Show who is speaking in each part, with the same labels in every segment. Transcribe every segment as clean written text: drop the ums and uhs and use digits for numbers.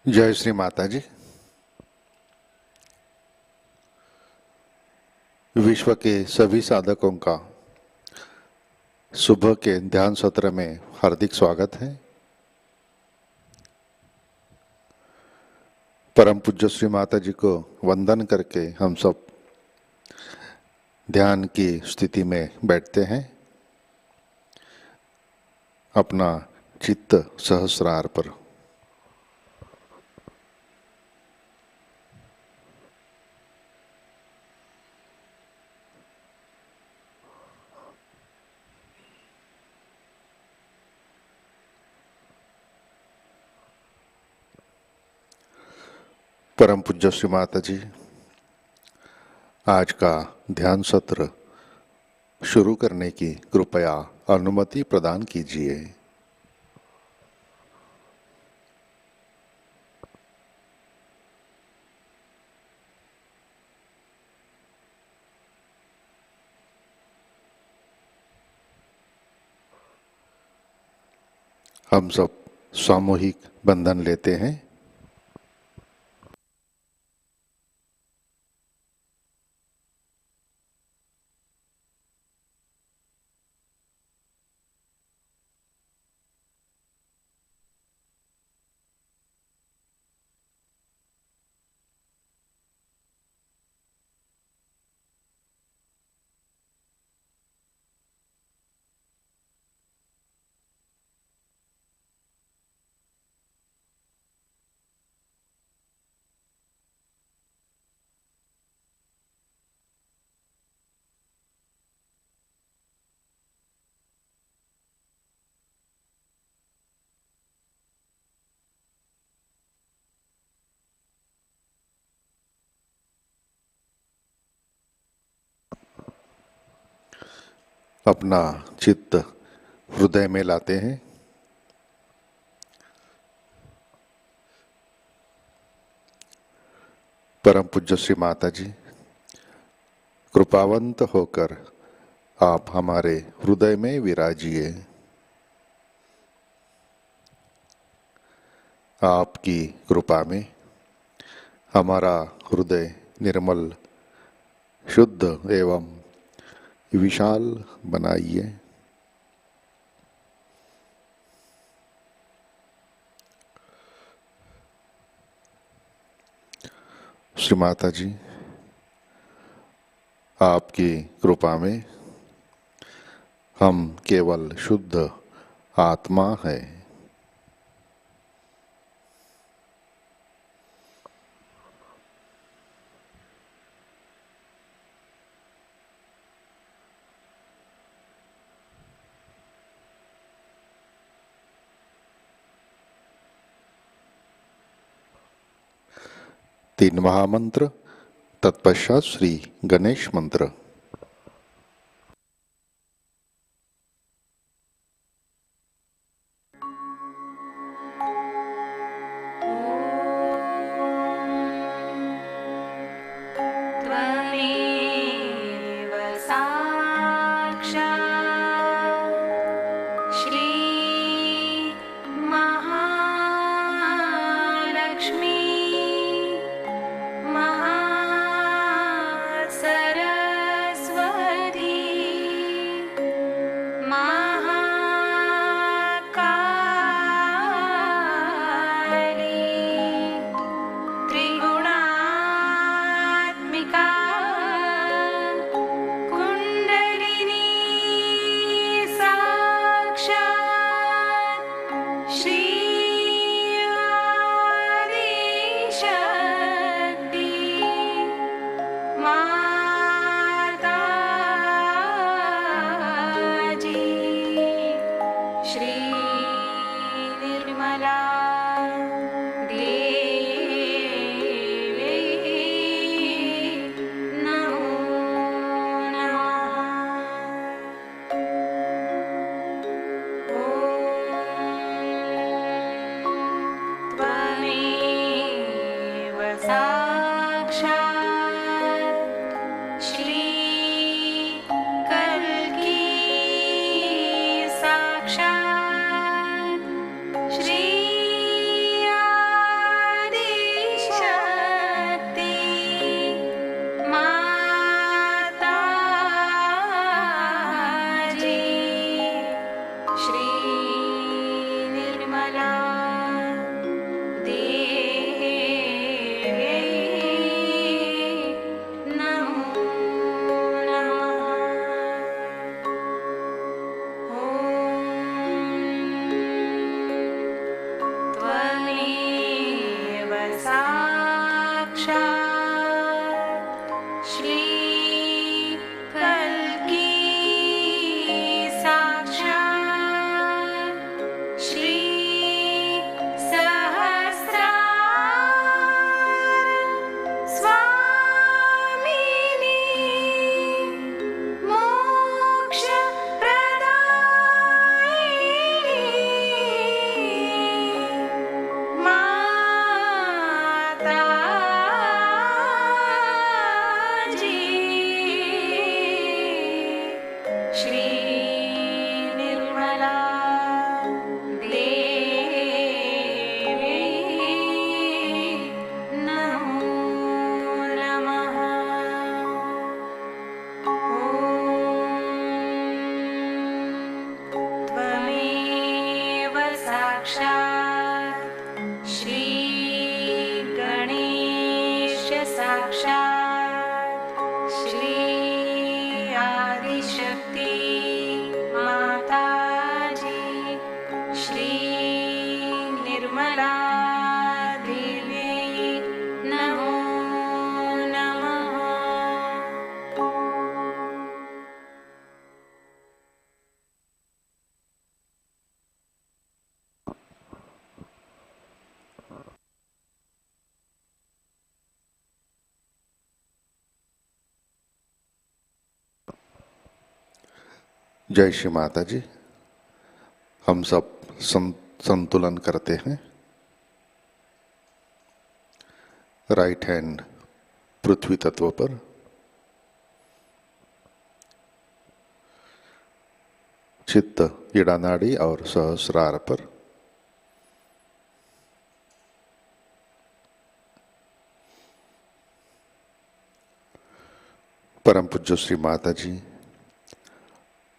Speaker 1: जय श्री माताजी। विश्व के सभी साधकों का सुबह के ध्यान सत्र में हार्दिक स्वागत है। परम पूज्य श्री माताजी को वंदन करके हम सब ध्यान की स्थिति में बैठते हैं। अपना चित्त सहस्रार पर। परम पूज्य श्री माताजी आज का ध्यान सत्र शुरू करने की कृपया अनुमति प्रदान कीजिए। हम सब सामूहिक बंधन लेते हैं। अपना चित्त हृदय में लाते हैं। परम पूज्य श्री माताजी कृपावंत होकर आप हमारे हृदय में विराजिए। आपकी कृपा में हमारा हृदय निर्मल, शुद्ध एवं विशाल बनाइए। श्री माता जी आपकी कृपा में हम केवल शुद्ध आत्मा है। तीन महामंत्र, तत्पश्चात श्री गणेश मंत्र।
Speaker 2: Shri साक्षात् श्री कल्की साक्षात् श्री सहस्रार स्वामिनी मोक्ष प्रदायिनी माताजी श्री निर्मला देवी नमो नमः। त्वमेव साक्षात् श्री गणेश साक्षात् श्री आदिशक्ति माताजी श्री निर्मला देवी नमो नमः।
Speaker 1: जय श्री माता जी। हम सब संतुलन करते हैं। राइट हैंड पृथ्वी तत्व पर, चित्त इड़ा नाड़ी और सहस्रार पर, परम पूज्य श्री माता जी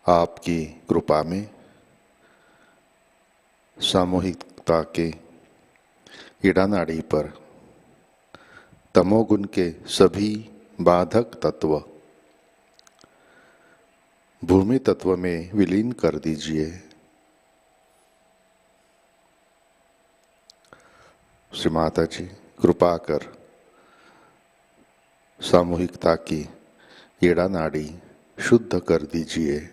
Speaker 1: आपकी कृपा में सामूहिकता के इड़ा नाड़ी पर तमोगुण के सभी बाधक तत्व भूमि तत्व में विलीन कर दीजिए। श्री माता जी कृपा कर सामूहिकता की इड़ा नाड़ी शुद्ध कर दीजिए।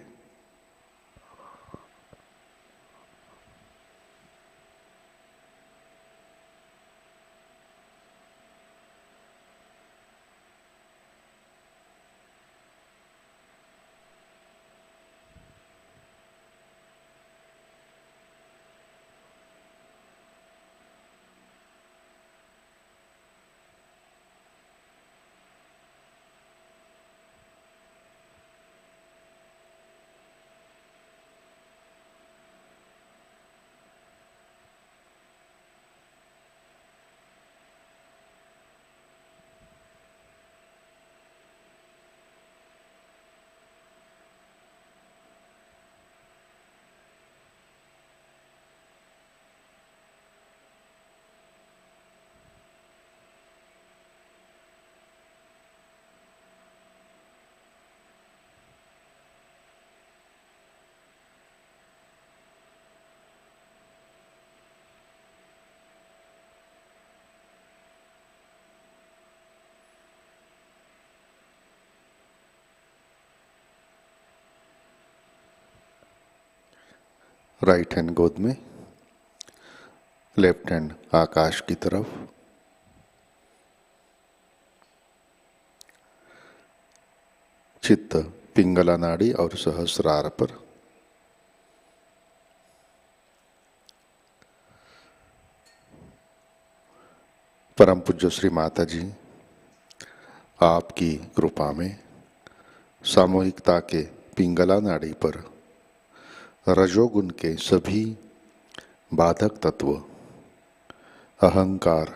Speaker 1: राइट हैंड गोद में, लेफ्ट हैंड आकाश की तरफ। चित्त पिंगला नाड़ी और सहस्रार पर। परम पूज्य श्री माता जी आपकी कृपा में सामूहिकता के पिंगला नाड़ी पर रजोगुण के सभी बाधक तत्व अहंकार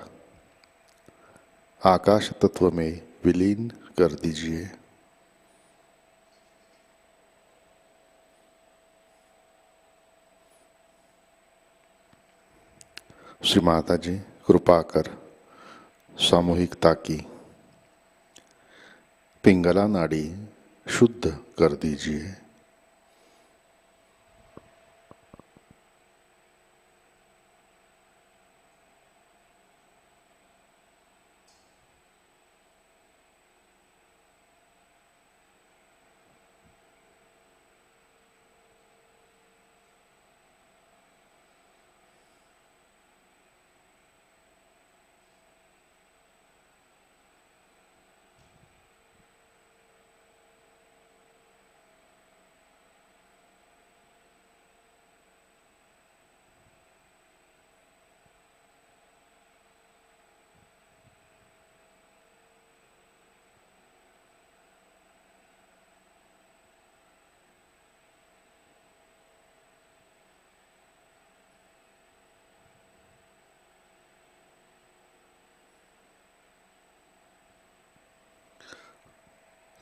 Speaker 1: आकाश तत्व में विलीन कर दीजिए। श्री माता जी कृपा कर सामूहिकता की पिंगला नाड़ी शुद्ध कर दीजिए।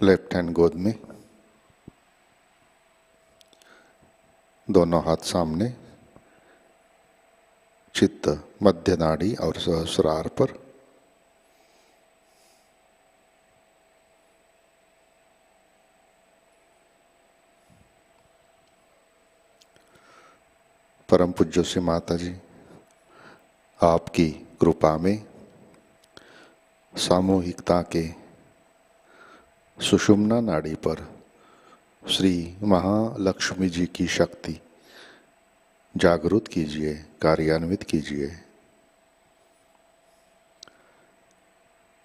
Speaker 1: लेफ्ट हैंड गोद में, दोनों हाथ सामने, चित्त मध्य नाड़ी और सहस्रार पर। परम पूज्य श्री माता जी, आपकी कृपा में सामूहिकता के सुषुम्ना नाड़ी पर श्री महालक्ष्मी जी की शक्ति जागृत कीजिए, कार्यान्वित कीजिए।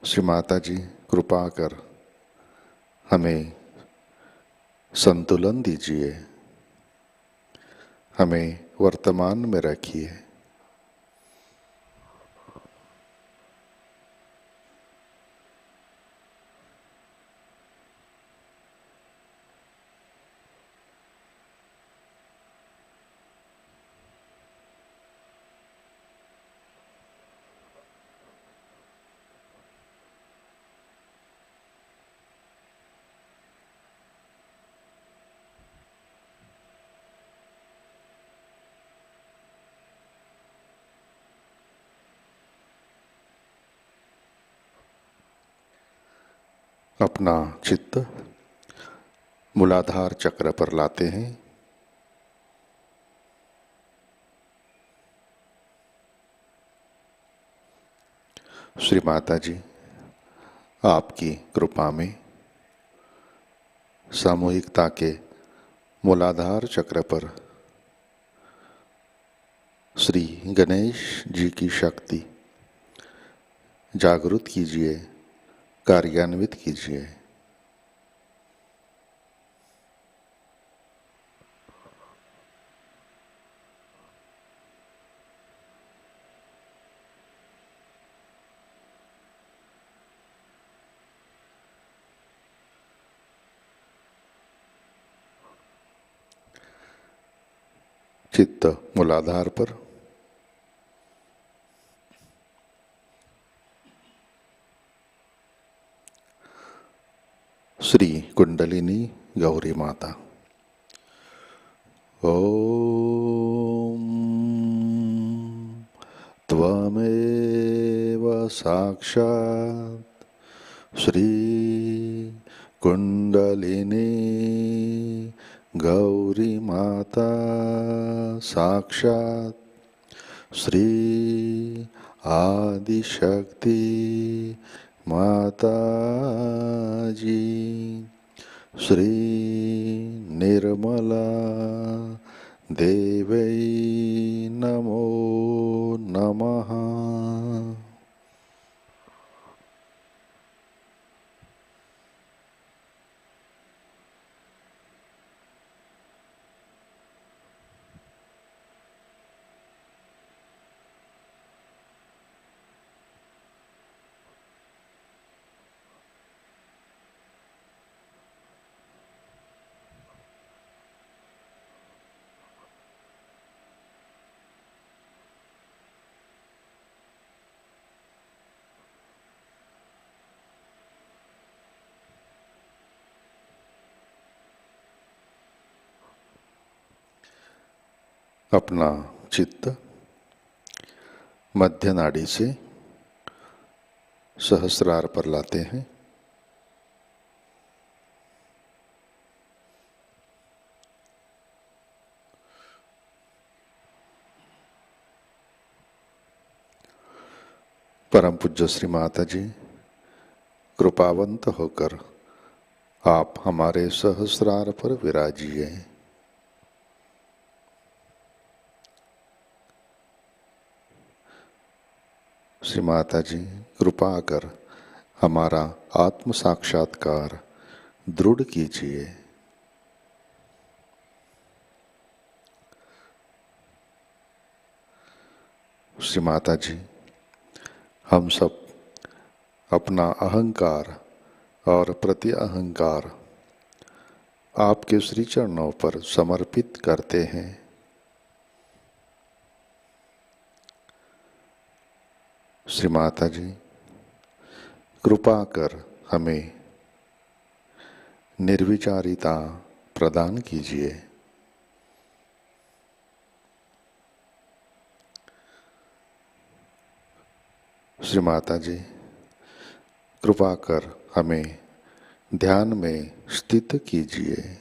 Speaker 1: श्री माता जी कृपा कर हमें संतुलन दीजिए, हमें वर्तमान में रखिए। अपना चित्त मूलाधार चक्र पर लाते हैं। श्री माता जी, आपकी कृपा में सामूहिकता के मूलाधार चक्र पर श्री गणेश जी की शक्ति जागृत कीजिए, कार्यान्वित कीजिए। चित्त मूलाधार पर, श्री कुंडलिनी गौरी माता। ओम त्वमेव साक्षात् श्री कुंडलिनी गौरी माता, साक्षात् श्री आदिशक्ति माता जी, श्री निर्मला देवै नमो नमः। अपना चित्त मध्य नाड़ी से सहस्रार पर लाते हैं। परम पूज्य श्री माता जी, कृपावंत होकर आप हमारे सहस्रार पर विराजिए। श्री माता जी, कृपा कर हमारा आत्म साक्षात्कार दृढ़ कीजिए। श्री माता जी, हम सब अपना अहंकार और प्रति अहंकार आपके श्री चरणों पर समर्पित करते हैं। श्री माता जी, कृपा कर हमें निर्विचारिता प्रदान कीजिए। श्री माता जी, कृपा कर हमें ध्यान में स्थित कीजिए।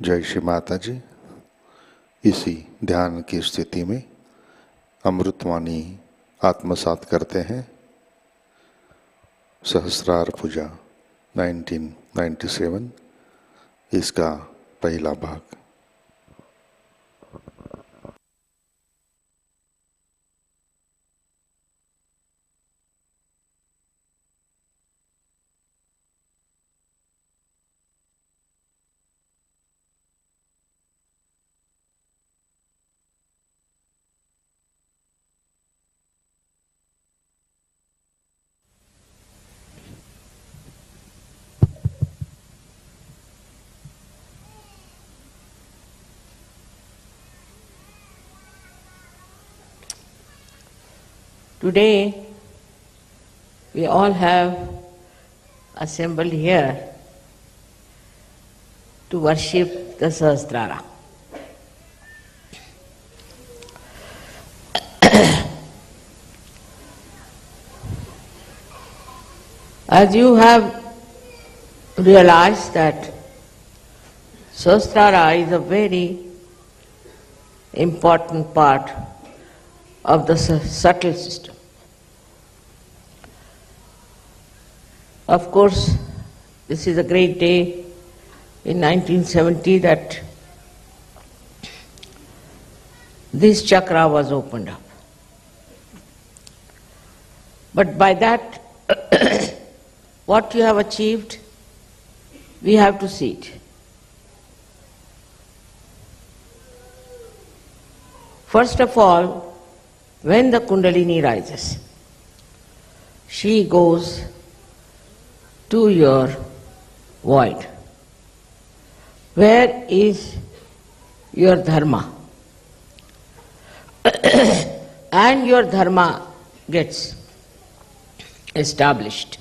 Speaker 1: जय श्री माता जी। इसी ध्यान की स्थिति में अमृतवाणी आत्मसात करते हैं। सहस्रार पूजा 1997, इसका पहला भाग।
Speaker 3: Today, we all have assembled here to worship the Sahasrara. As you have realized that Sahasrara is a very important part of the subtle system. Of course, this is a great day in 1970 that this chakra was opened up. But by that, what you have achieved, we have to see it. First of all, when the Kundalini rises, she goes to your void. Where is your Dharma? And your Dharma gets established.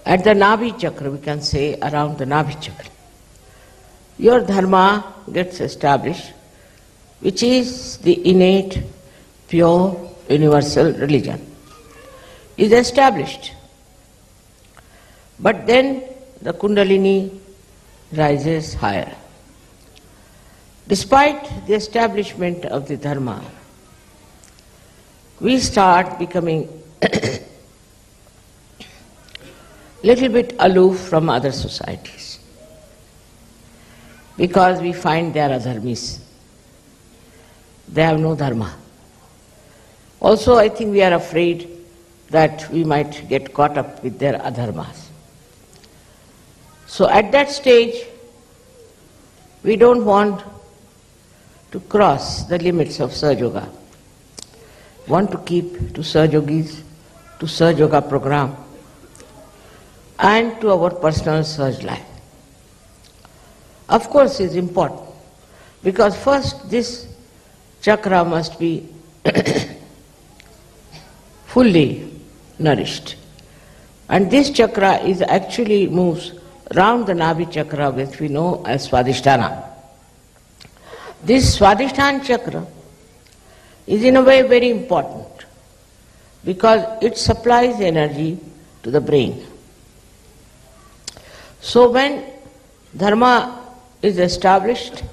Speaker 3: At the Nabhi Chakra, we can say around the Nabhi Chakra, your Dharma gets established, which is the innate, pure, universal religion, is established. But then the Kundalini rises higher. Despite the establishment of the Dharma, we start becoming little bit aloof from other societies because we find they are adharmis. They have no Dharma. Also, I think we are afraid that we might get caught up with their adharmas. So at that stage, we don't want to cross the limits of SahajaYoga. Want to keep to Sahajogis, to SahajaYoga program, and to our personal Sahaj life. Of course, it's important, because first this chakra must be fully nourished. And this chakra is actually moves round the Nabhi chakra, which we know as Swadhisthana. This Swadhisthana chakra is in a way very important because it supplies energy to the brain. So when Dharma is established,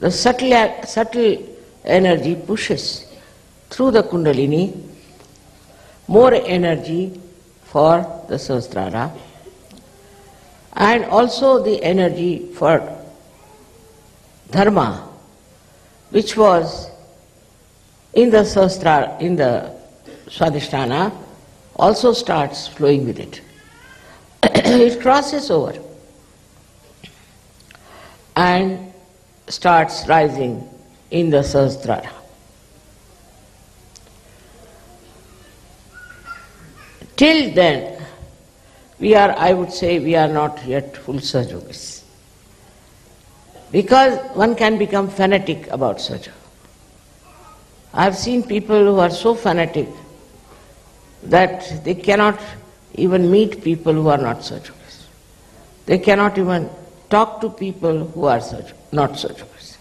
Speaker 3: the subtle energy pushes through the Kundalini more energy for the Sahasrara, and also the energy for Dharma, which was in the Sahasrara, in the Swadhisthana, also starts flowing with it. It crosses over and starts rising in the Sahasrara. Till then, I would say, we are not yet full Sahajogis. Because one can become fanatic about Sahaja. I have seen people who are so fanatic that they cannot even meet people who are not Sahajogis. They cannot even talk to people who are not Sahajogis.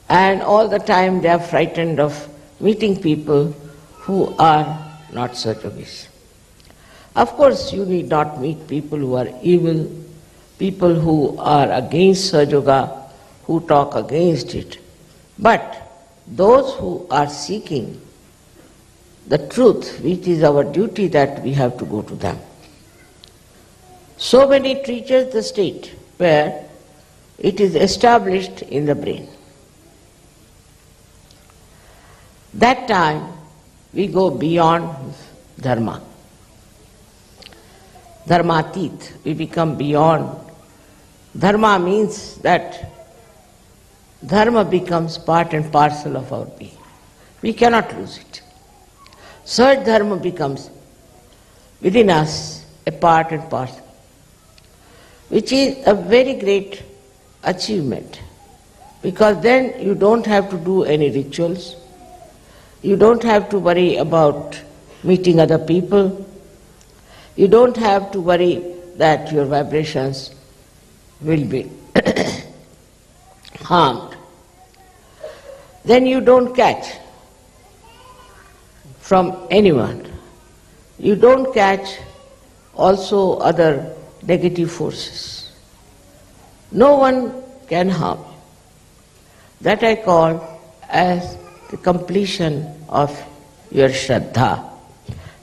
Speaker 3: And all the time they are frightened of meeting people who are not Sahajogis. Of course, you need not meet people who are evil, people who are against Sahaja, who talk against it. But those who are seeking the truth, which is our duty, that we have to go to them. So when it reaches the state where it is established in the brain, that time we go beyond Dharma. Dharmatit, we become beyond. Dharma means that Dharma becomes part and parcel of our being. We cannot lose it. Such Dharma becomes within us a part and parcel, which is a very great achievement, because then you don't have to do any rituals, you don't have to worry about meeting other people, you don't have to worry that your vibrations will be harmed. Then you don't catch from anyone you don't catch also other negative forces. No one can harm you. That I call as the completion of your Shraddha.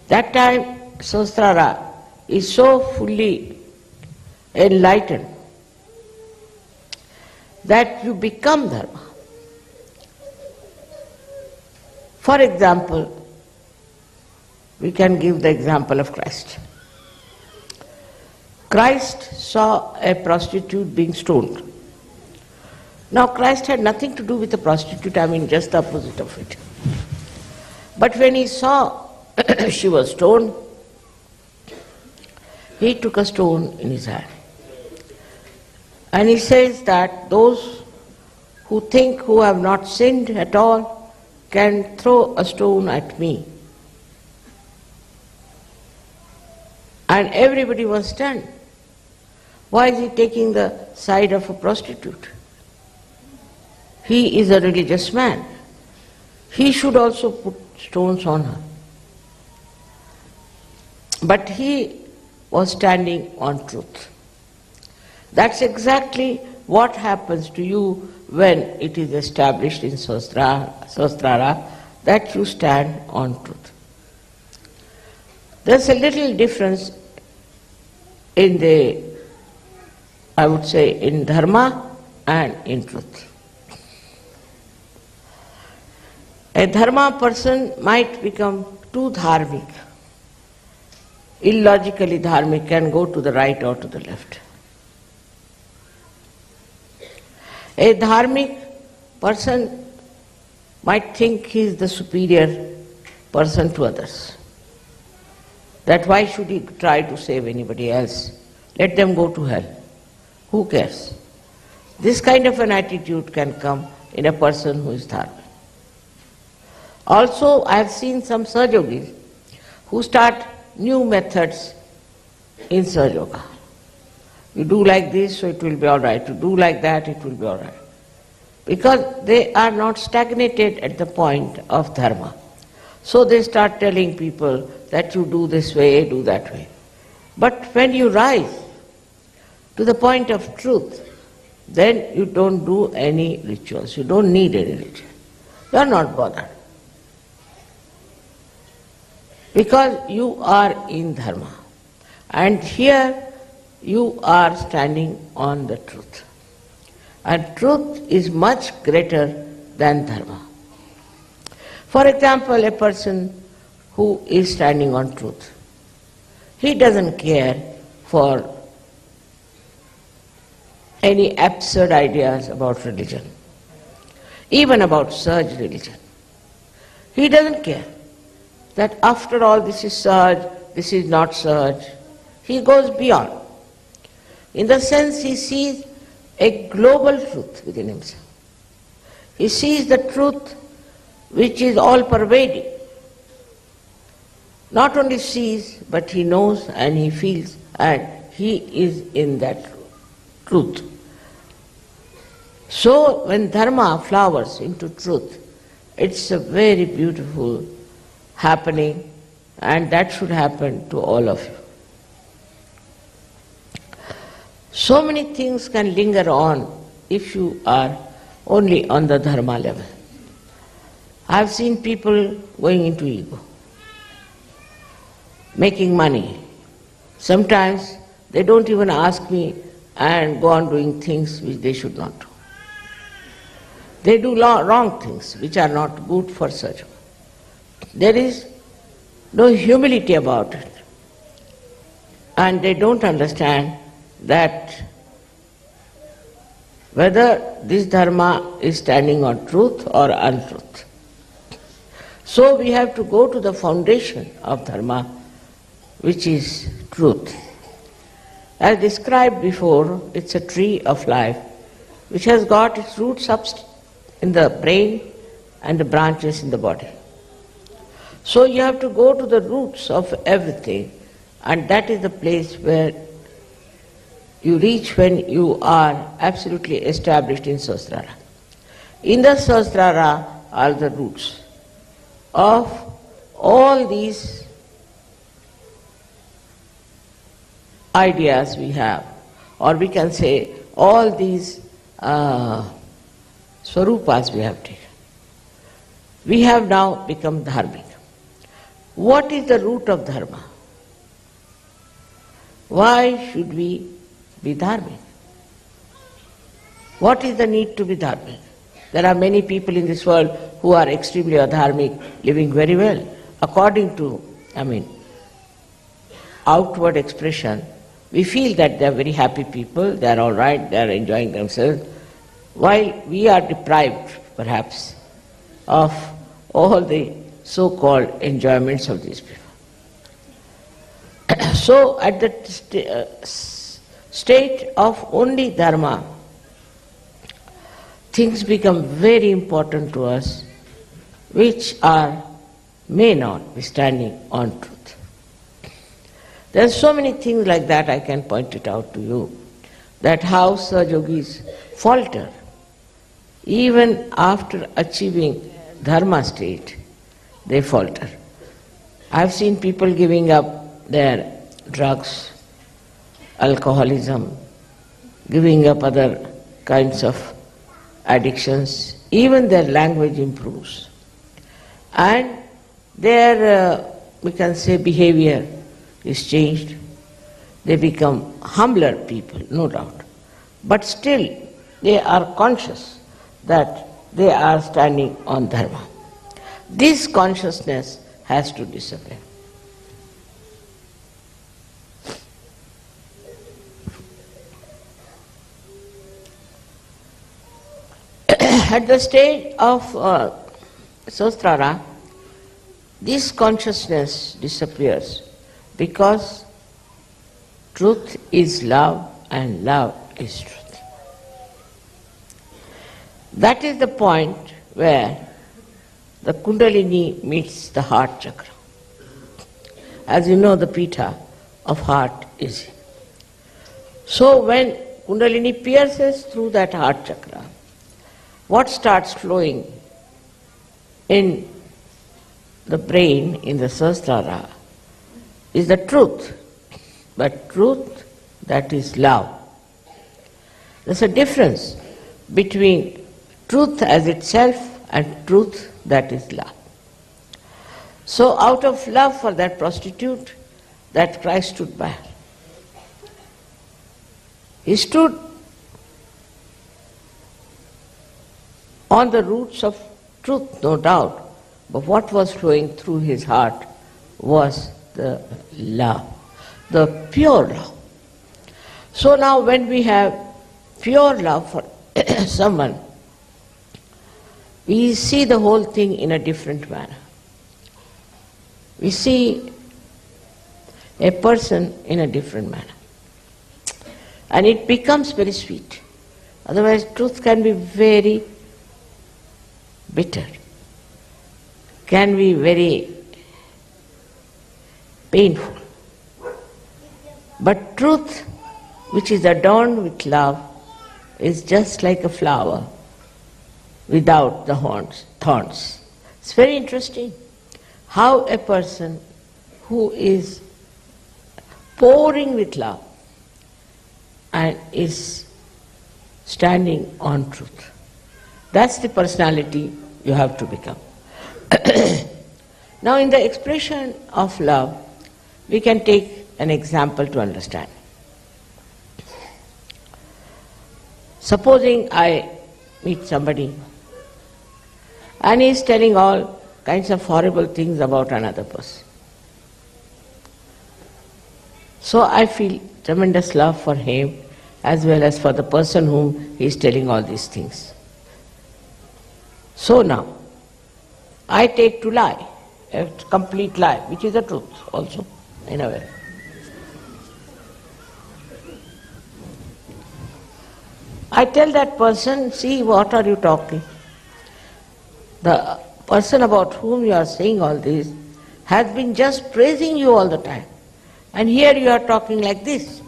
Speaker 3: That time Sahasrara is so fully enlightened that you become Dharma. For example, we can give the example of Christ. Christ saw a prostitute being stoned. Now Christ had nothing to do with the prostitute, just the opposite of it. But when he saw she was stoned, he took a stone in his hand. And he says that those who have not sinned at all can throw a stone at me. And everybody was stunned. Why is he taking the side of a prostitute? He is a religious man. He should also put stones on her. But he was standing on truth. That's exactly what happens to you when it is established in Sahasrara that you stand on truth. There's a little difference in in Dharma and in truth. A Dharma person might become too dharmic, illogically dharmic, and go to the right or to the left. A dharmic person might think he is the superior person to others. That why should he try to save anybody else? Let them go to hell. Who cares? This kind of an attitude can come in a person who is dharmic. Also, I have seen some SahajaYogis who start new methods in SahajaYoga. You do like this, so it will be all right. You do like that, it will be all right. Because they are not stagnated at the point of Dharma. So they start telling people that you do this way, do that way. But when you rise to the point of truth, then you don't do any rituals. You don't need any ritual. You are not bothered. Because you are in Dharma. And here you are standing on the truth. And truth is much greater than Dharma. For example, a person who is standing on truth, he doesn't care for any absurd ideas about religion, even about Sahaj religion. He doesn't care that after all this is Sahaj, this is not Sahaj. He goes beyond. In the sense he sees a global truth within himself. He sees the truth which is all pervading. Not only sees, but he knows and he feels, and he is in that truth. So when Dharma flowers into truth, it's a very beautiful happening, and that should happen to all of you. So many things can linger on if you are only on the Dharma level. I have seen people going into ego, making money. Sometimes they don't even ask me and go on doing things which they should not do. They do wrong things which are not good for such. There is no humility about it. And they don't understand that whether this Dharma is standing on truth or untruth. So we have to go to the foundation of Dharma, which is truth. As described before, it's a tree of life which has got its roots up in the brain and the branches in the body. So you have to go to the roots of everything, and that is the place where you reach when you are absolutely established in Sahasrara. In the Sahasrara are the roots of all these ideas we have, or we can say all these swarupas we have taken, we have now become dharmic. What is the root of dharma? Why should we be dharmic? What is the need to be dharmic? There are many people in this world who are extremely adharmic, living very well, according to, outward expression. We feel that they are very happy people, they are all right, they are enjoying themselves, while we are deprived, perhaps, of all the so-called enjoyments of these people. So, at the state of only dharma, things become very important to us, which may not be standing on truth. There are so many things like that, I can point it out to you, that how Sahajayogis falter even after achieving dharma state, they falter. I have seen people giving up their drugs, alcoholism, giving up other kinds of addictions, even their language improves. And their, we can say, behavior is changed. They become humbler people, no doubt. But still, they are conscious that they are standing on dharma. This consciousness has to disappear. At the stage of Sahasrara, this consciousness disappears because truth is love and love is truth. That is the point where the Kundalini meets the heart chakra. As you know, the pita of heart is here. So when Kundalini pierces through that heart chakra, what starts flowing in the brain, in the Sahasrara, is the truth, but truth that is love. There's a difference between truth as itself and truth that is love. So out of love for that prostitute, that Christ stood by. He stood on the roots of truth, no doubt, but what was flowing through his heart was the love, the pure love. So now when we have pure love for someone, we see the whole thing in a different manner. We see a person in a different manner. And it becomes very sweet. Otherwise, truth can be very bitter, can be very painful. But truth, which is adorned with love, is just like a flower without the thorns. It's very interesting how a person who is pouring with love and is standing on truth. That's the personality you have to become. Now in the expression of love, we can take an example to understand. Supposing I meet somebody and he is telling all kinds of horrible things about another person. So I feel tremendous love for him as well as for the person whom he is telling all these things. So now, I take to lie, a complete lie, which is the truth also, in a way. I tell that person, see, what are you talking? The person about whom you are saying all this has been just praising you all the time. And here you are talking like this.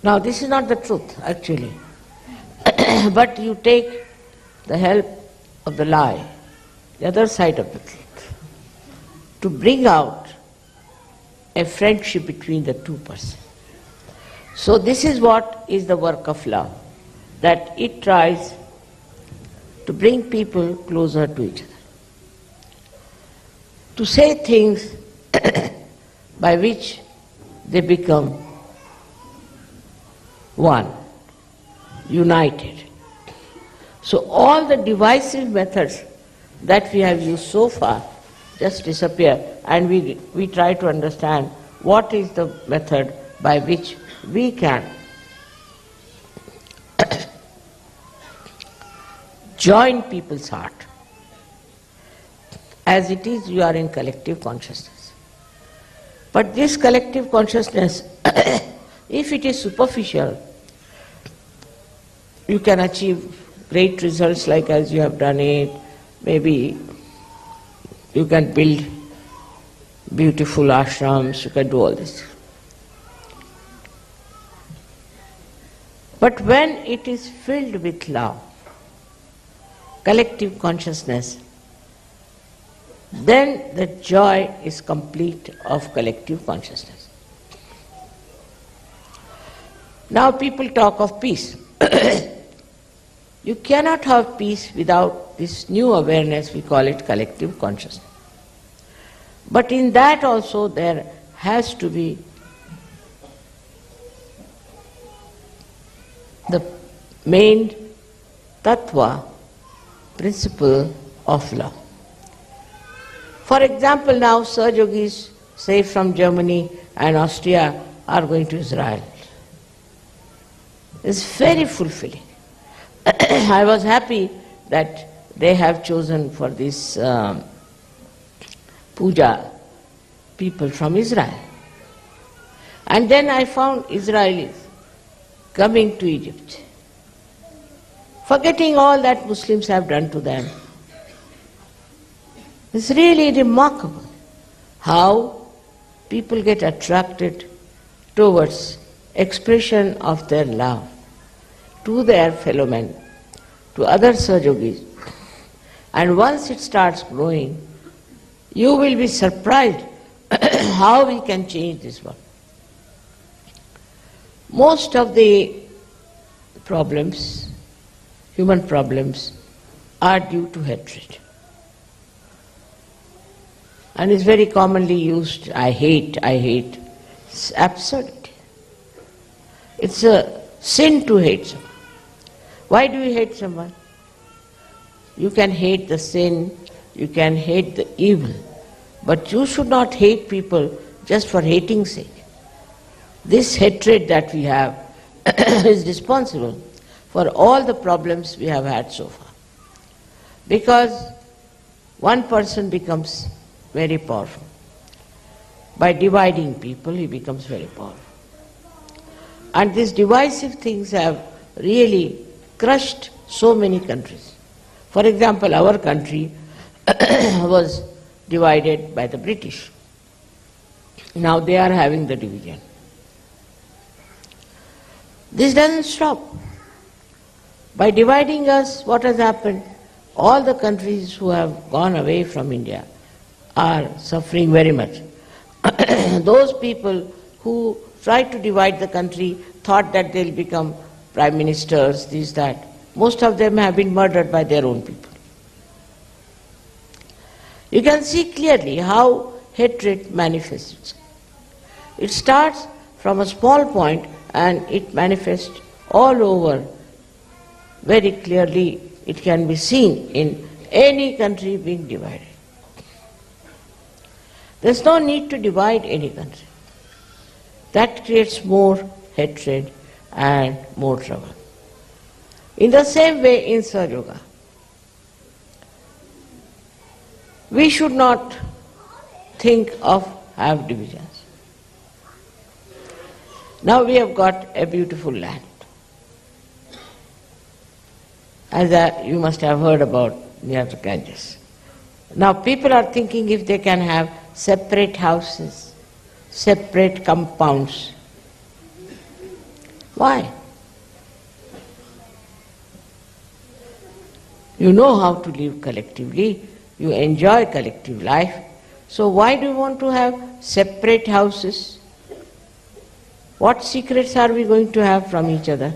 Speaker 3: Now this is not the truth, actually. But you take the help of the lie, the other side of the truth, to bring out a friendship between the two persons. So this is what is the work of love, that it tries to bring people closer to each other, to say things by which they become one, united. So all the divisive methods that we have used so far just disappear, and we try to understand what is the method by which we can join people's heart. As it is, you are in collective consciousness. But this collective consciousness, if it is superficial, you can achieve great results like as you have done it. Maybe you can build beautiful ashrams, you can do all this. But when it is filled with love, collective consciousness, then the joy is complete of collective consciousness. Now people talk of peace. You cannot have peace without this new awareness, we call it collective consciousness. But in that also there has to be the main tattva, principle of love. For example, now Sahajayogis, say from Germany and Austria, are going to Israel. It's very fulfilling. I was happy that they have chosen for this Puja people from Israel. And then I found Israelis coming to Egypt, forgetting all that Muslims have done to them. It's really remarkable how people get attracted towards expression of their love to their fellow men, to other Sahajogis. And once it starts growing, you will be surprised how we can change this world. Most of the problems, human problems, are due to hatred. And it's very commonly used, I hate. It's absurd. It's a sin to hate someone. Why do you hate someone? You can hate the sin, you can hate the evil, but you should not hate people just for hating's sake. This hatred that we have is responsible for all the problems we have had so far. Because one person becomes very powerful. By dividing people, he becomes very powerful. And these divisive things have really crushed so many countries. For example, our country was divided by the British. Now they are having the division. This doesn't stop. By dividing us, what has happened? All the countries who have gone away from India are suffering very much. Those people who tried to divide the country thought that they'll become prime ministers, this, that. Most of them have been murdered by their own people. You can see clearly how hatred manifests. It starts from a small point and it manifests all over. Very clearly it can be seen in any country being divided. There's no need to divide any country. That creates more hatred and more trouble. In the same way in SahajaYoga, we should not think of have divisions. Now we have got a beautiful land. As you must have heard about near the Ganges. Now people are thinking if they can have separate houses, separate compounds. Why? You know how to live collectively, you enjoy collective life, So why do you want to have separate houses? What secrets are we going to have from each other?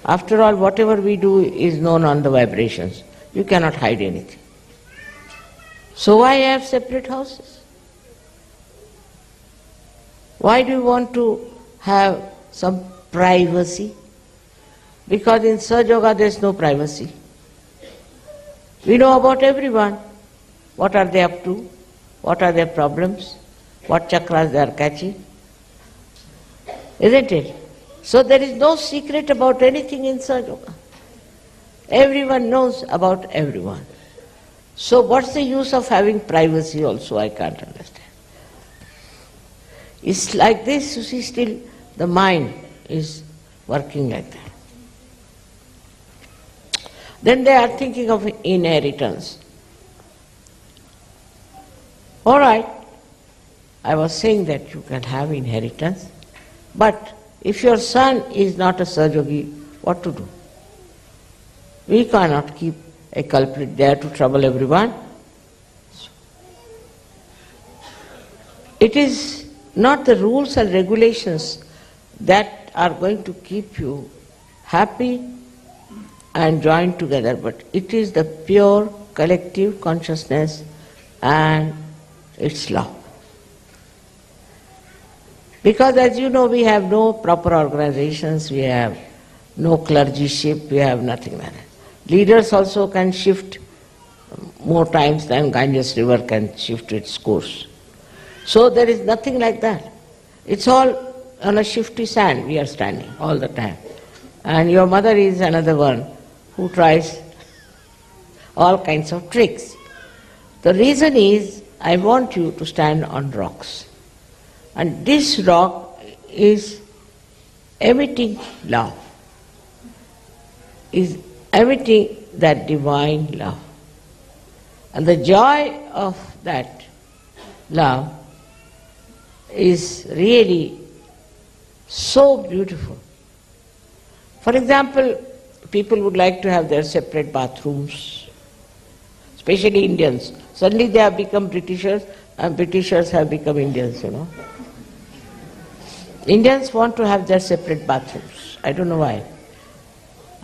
Speaker 3: After all, whatever we do is known on the vibrations. You cannot hide anything. So why have separate houses? Why do you want to have some privacy? Because in SahajaYoga there is no privacy. We know about everyone. What are they up to? What are their problems? What chakras they are catching? Isn't it? So there is no secret about anything in SahajaYoga. Everyone knows about everyone. So what's the use of having privacy also? I can't understand. It's like this, you see, still the mind is working like that. Then they are thinking of inheritance. All right, I was saying that you can have inheritance, but if your son is not a Sahajayogi, what to do? We cannot keep a culprit there to trouble everyone. It is not the rules and regulations that are going to keep you happy and joined together, but it is the pure collective consciousness and its love. Because as you know, we have no proper organizations, we have no clergyship, we have nothing like that. Leaders also can shift more times than Ganges river can shift its course. So there is nothing like that. It's all on a shifty sand we are standing all the time. And your mother is another one who tries all kinds of tricks. The reason is, I want you to stand on rocks. And this rock is emitting love, is emitting that divine love. And the joy of that love is really so beautiful. For example, people would like to have their separate bathrooms, especially Indians. Suddenly they have become Britishers, and Britishers have become Indians, you know. Indians want to have their separate bathrooms. I don't know why.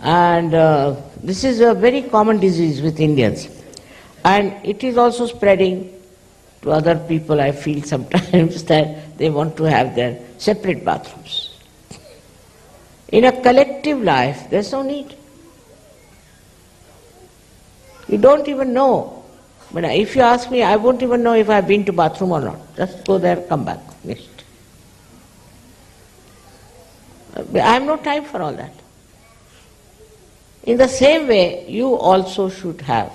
Speaker 3: And this is a very common disease with Indians. And it is also spreading to other people, I feel sometimes, that they want to have their separate bathrooms. In a collective life, there's no need. You don't even know. But if you ask me, I won't even know if I've been to bathroom or not. Just go there, come back, next. I have no time for all that. In the same way, you also should have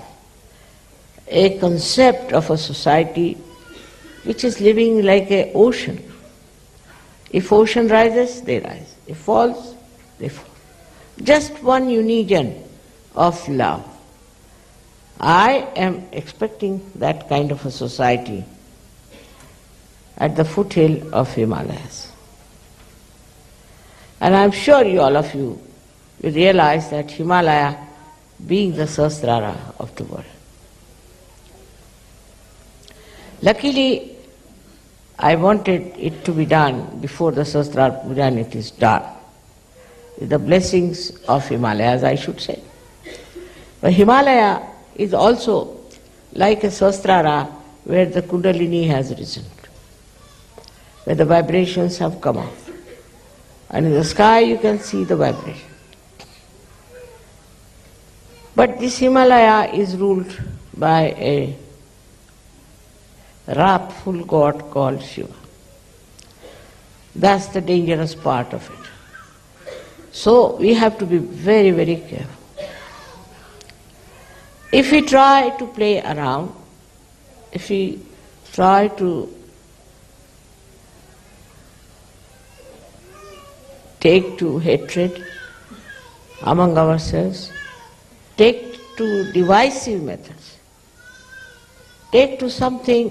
Speaker 3: a concept of a society which is living like an ocean. If ocean rises, they rise. If falls, they fall. Just one union of love. I am expecting that kind of a society at the foothill of Himalayas. And I am sure all of you will realize that Himalaya being the Sahasrara of the world. Luckily, I wanted it to be done before the Sahasrara Puja, and it is done. With the blessings of Himalayas, I should say. But Himalaya is also like a Sahasrara where the Kundalini has risen, where the vibrations have come out. And in the sky you can see the vibration. But this Himalaya is ruled by a wrathful god called Shiva. That's the dangerous part of it. So we have to be very, very careful. If we try to play around, if we try to take to hatred among ourselves, take to divisive methods, take to something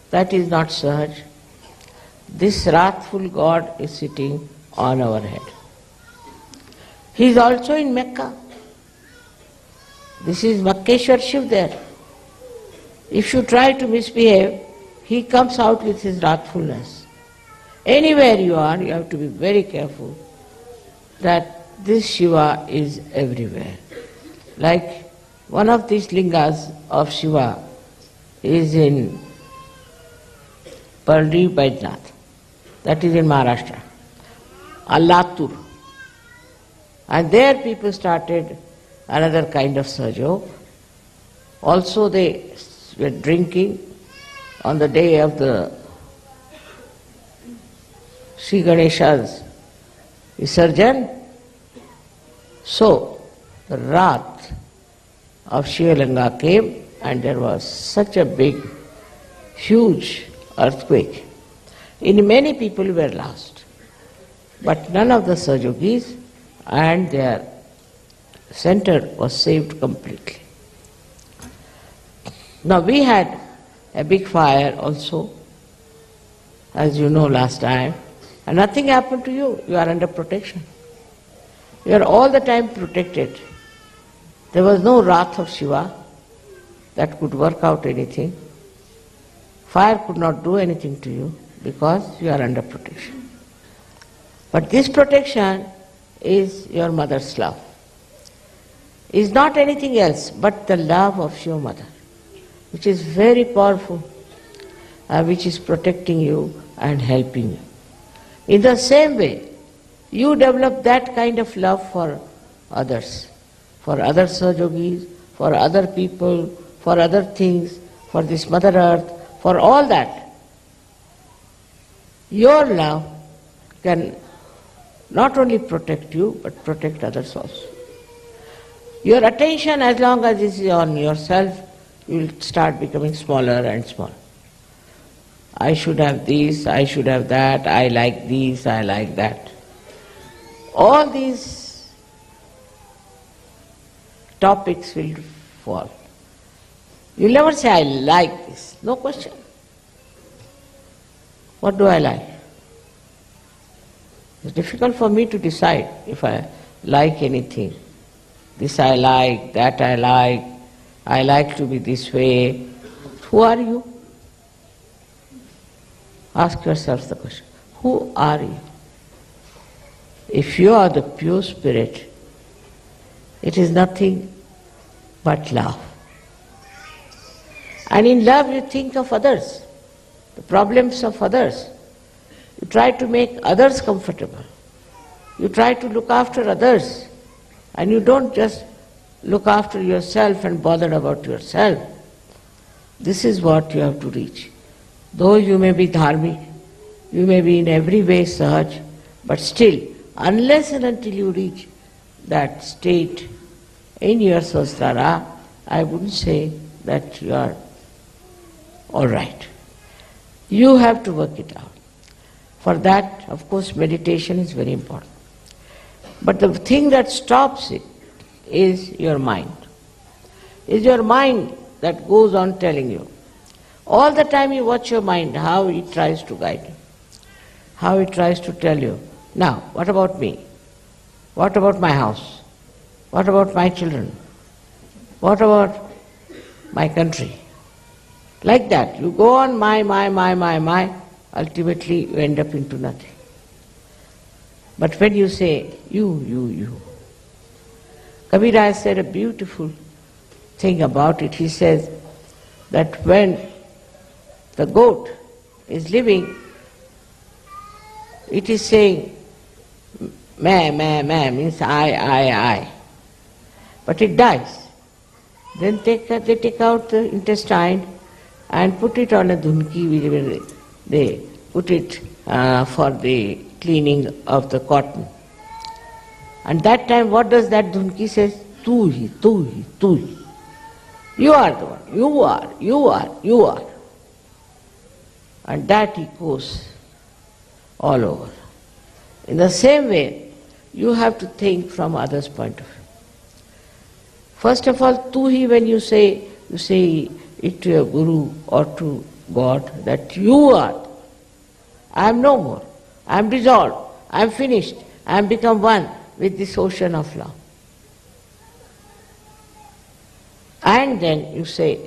Speaker 3: that is not Sahaj, this wrathful God is sitting on our head. He is also in Mecca. This is Makkeshwar Shiv there. If you try to misbehave, he comes out with his wrathfulness. Anywhere you are, you have to be very careful that this Shiva is everywhere. Like one of these lingas of Shiva is in Parli Baijnath, that is in Maharashtra, Alatur. And there people started another kind of Sahaja. Also they were drinking on the day of the Sri Ganesha's Visarjan. So the wrath of Shivalinga came and there was such a big, huge earthquake. In many people were lost, but none of the Sahajogis and their center was saved completely. Now we had a big fire also, as you know last time, and nothing happened to you. You are under protection. You are all the time protected. There was no wrath of Shiva that could work out anything. Fire could not do anything to you because you are under protection. But this protection is your mother's love. Is not anything else but the love of your mother, which is very powerful, which is protecting you and helping you. In the same way, you develop that kind of love for others, for other Sahajogis, for other people, for other things, for this Mother Earth, for all that. Your love can not only protect you, but protect others also. Your attention, as long as it is on yourself, you will start becoming smaller and smaller. I should have this, I should have that, I like this, I like that. All these topics will fall. You'll never say, I like this. No question. What do I like? It's difficult for me to decide if I like anything. This I like, that I like to be this way. Who are you? Ask yourself the question. Who are you? If you are the pure spirit, it is nothing but love. And in love you think of others, the problems of others. You try to make others comfortable. You try to look after others. And you don't just look after yourself and bother about yourself. This is what you have to reach. Though you may be dharmic, you may be in every way sahaj, but still, unless and until you reach that state in your Sahasrara, I wouldn't say that you are all right. You have to work it out. For that, of course, meditation is very important. But the thing that stops it is your mind. Is your mind that goes on telling you. All the time you watch your mind, how it tries to guide you, how it tries to tell you, now, what about me? What about my house? What about my children? What about my country? Like that, you go on my, ultimately you end up into nothing. But when you say, you. Cabella has said a beautiful thing about it. He says that when the goat is living, it is saying, meh, means I. But it dies. Then they take out the intestine and put it on a dhunki, where they put it for the cleaning of the cotton. And that time, what does that dhunki say? Tu hi. You are the one. You are. And that echoes all over. In the same way, you have to think from others' point of view. First of all, tu hi, when you say it to your guru or to God, that you are. I am no more. I am dissolved. I am finished. I am become one with this ocean of love. And then you say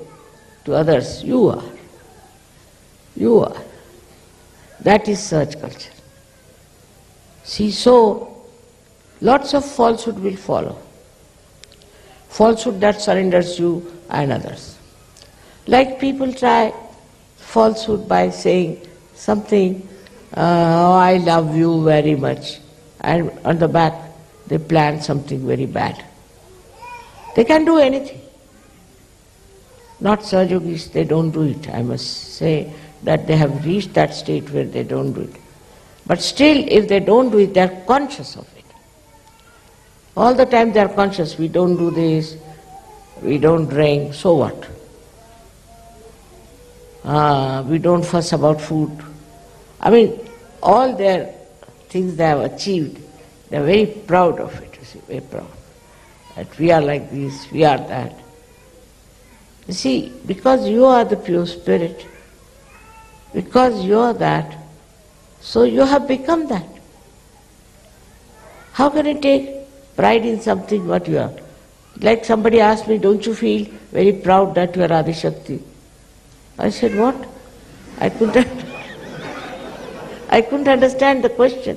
Speaker 3: to others, you are. You are. That is Sahaj culture. See, so lots of falsehood will follow. Falsehood that surrenders you and others. Like people try falsehood by saying something, oh, I love you very much, and on the back they plan something very bad. They can do anything. Not Sahajogis, they don't do it. I must say that they have reached that state where they don't do it. But still, if they don't do it, they are conscious of it. All the time they are conscious, we don't do this, we don't drink, so what? We don't fuss about food. I mean, all their things they have achieved, they are very proud of it, you see, very proud. That we are like this, we are that. You see, because you are the pure spirit, because you are that, so you have become that. How can you take pride in something what you are? Like somebody asked me, don't you feel very proud that you are Adi Shakti? I said, what? I couldn't understand the question.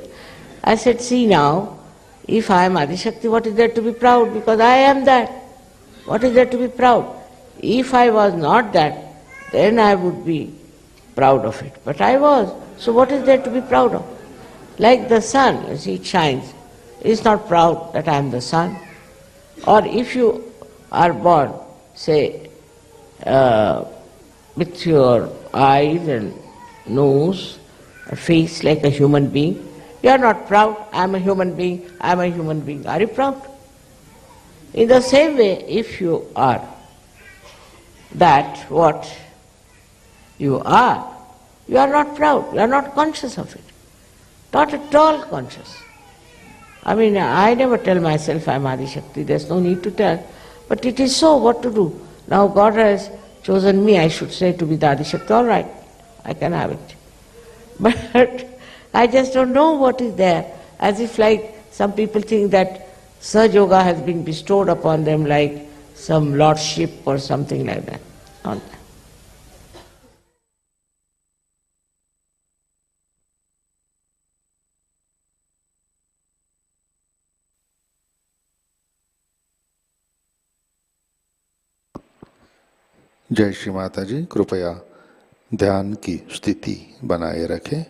Speaker 3: I said, see now, if I am Adi Shakti, what is there to be proud? Because I am that. What is there to be proud? If I was not that, then I would be proud of it. But I was. So what is there to be proud of? Like the sun, you see, it shines. It's not proud that I am the sun. Or if you are born, say, with your eyes and nose, a face like a human being, you are not proud, I am a human being, I am a human being. Are you proud? In the same way, if you are that what you are not proud, you are not conscious of it. Not at all conscious. I mean, I never tell myself I am Adi Shakti, there's no need to tell. But it is so, what to do? Now God has chosen me, I should say, to be the Adi Shakti, all right, I can have it. But I just don't know what is there. As if like some people think that SahajaYoga has been bestowed upon them like some lordship or something like that. Not that.
Speaker 1: जय श्री माता जी, कृपया ध्यान की स्थिति बनाए रखें।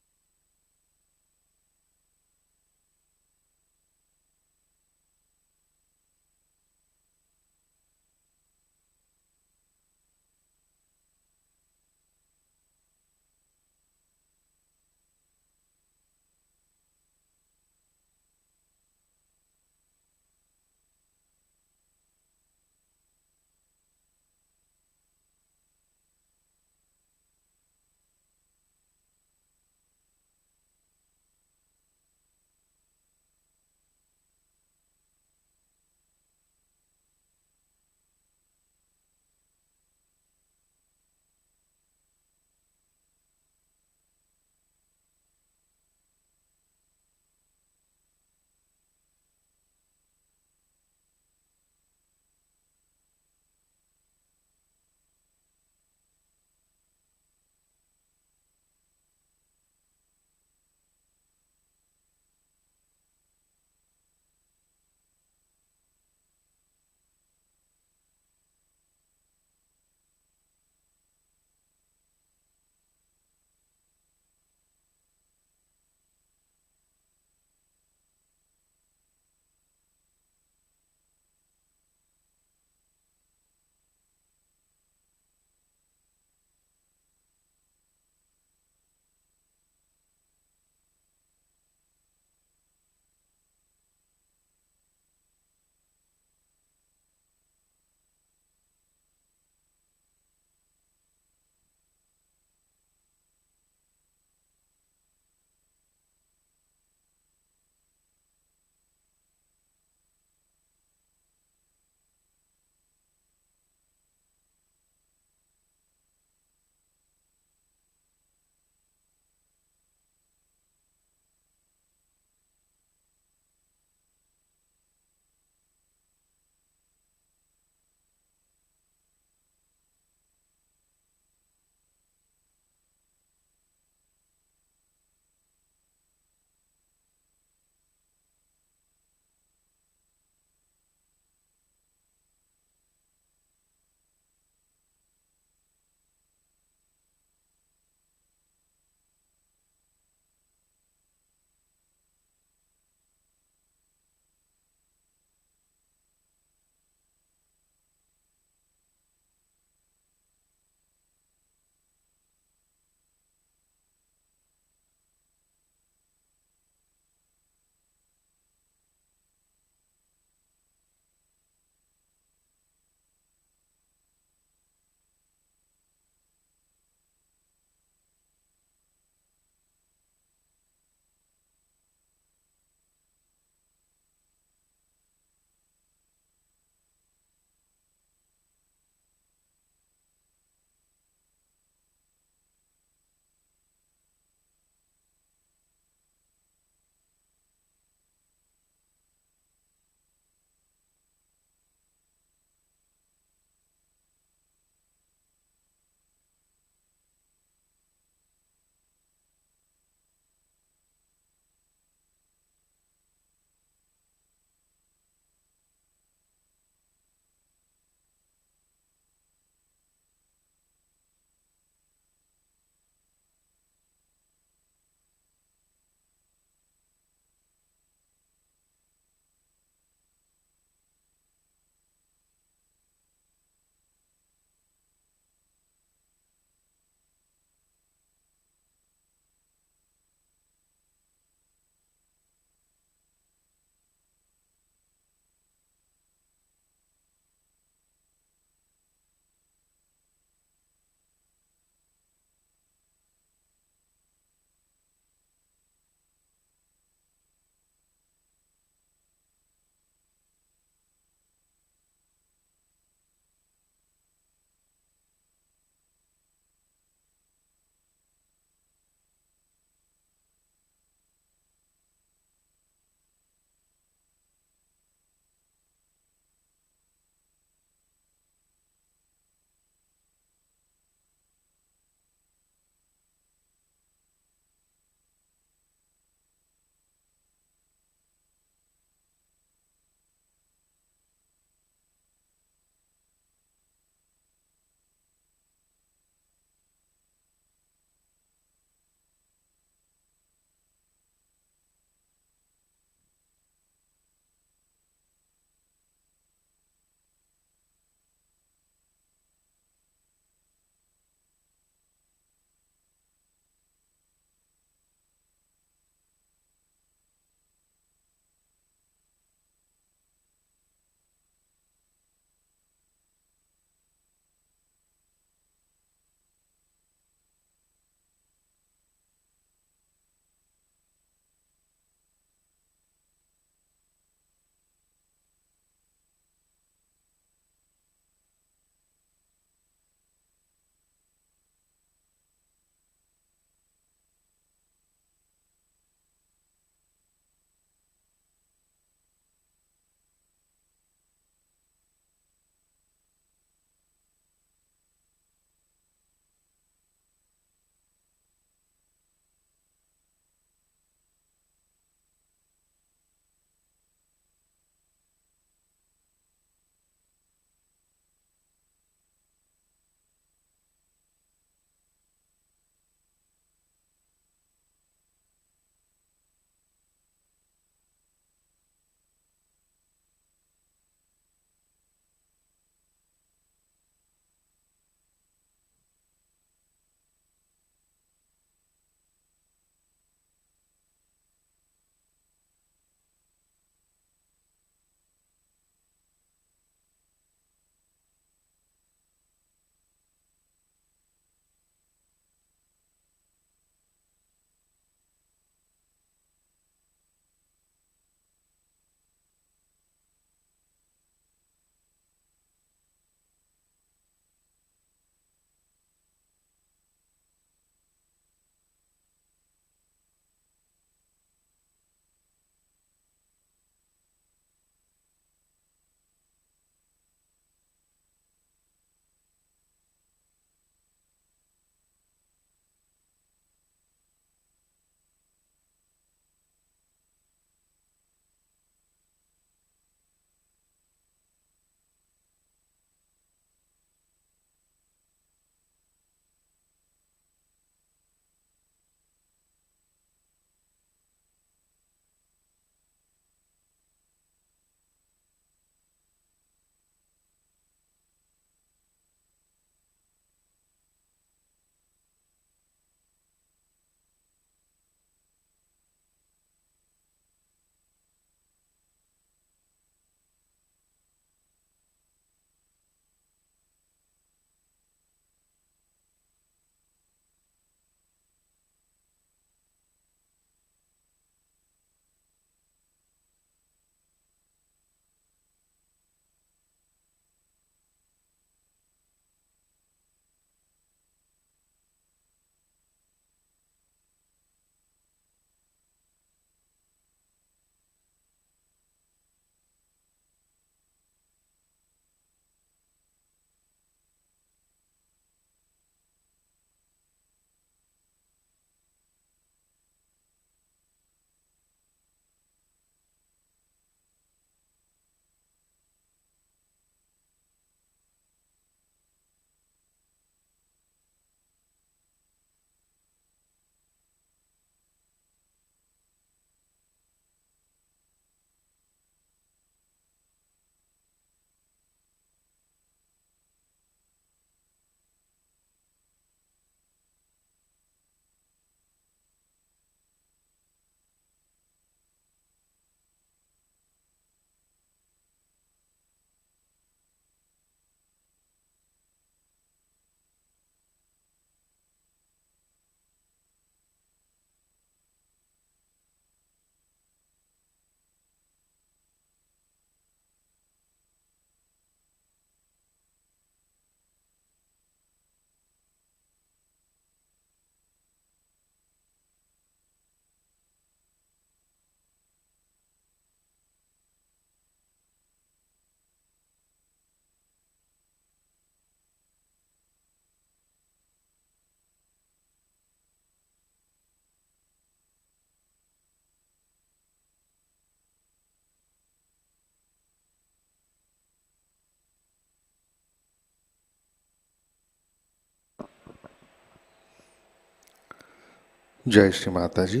Speaker 1: जय श्री माता जी।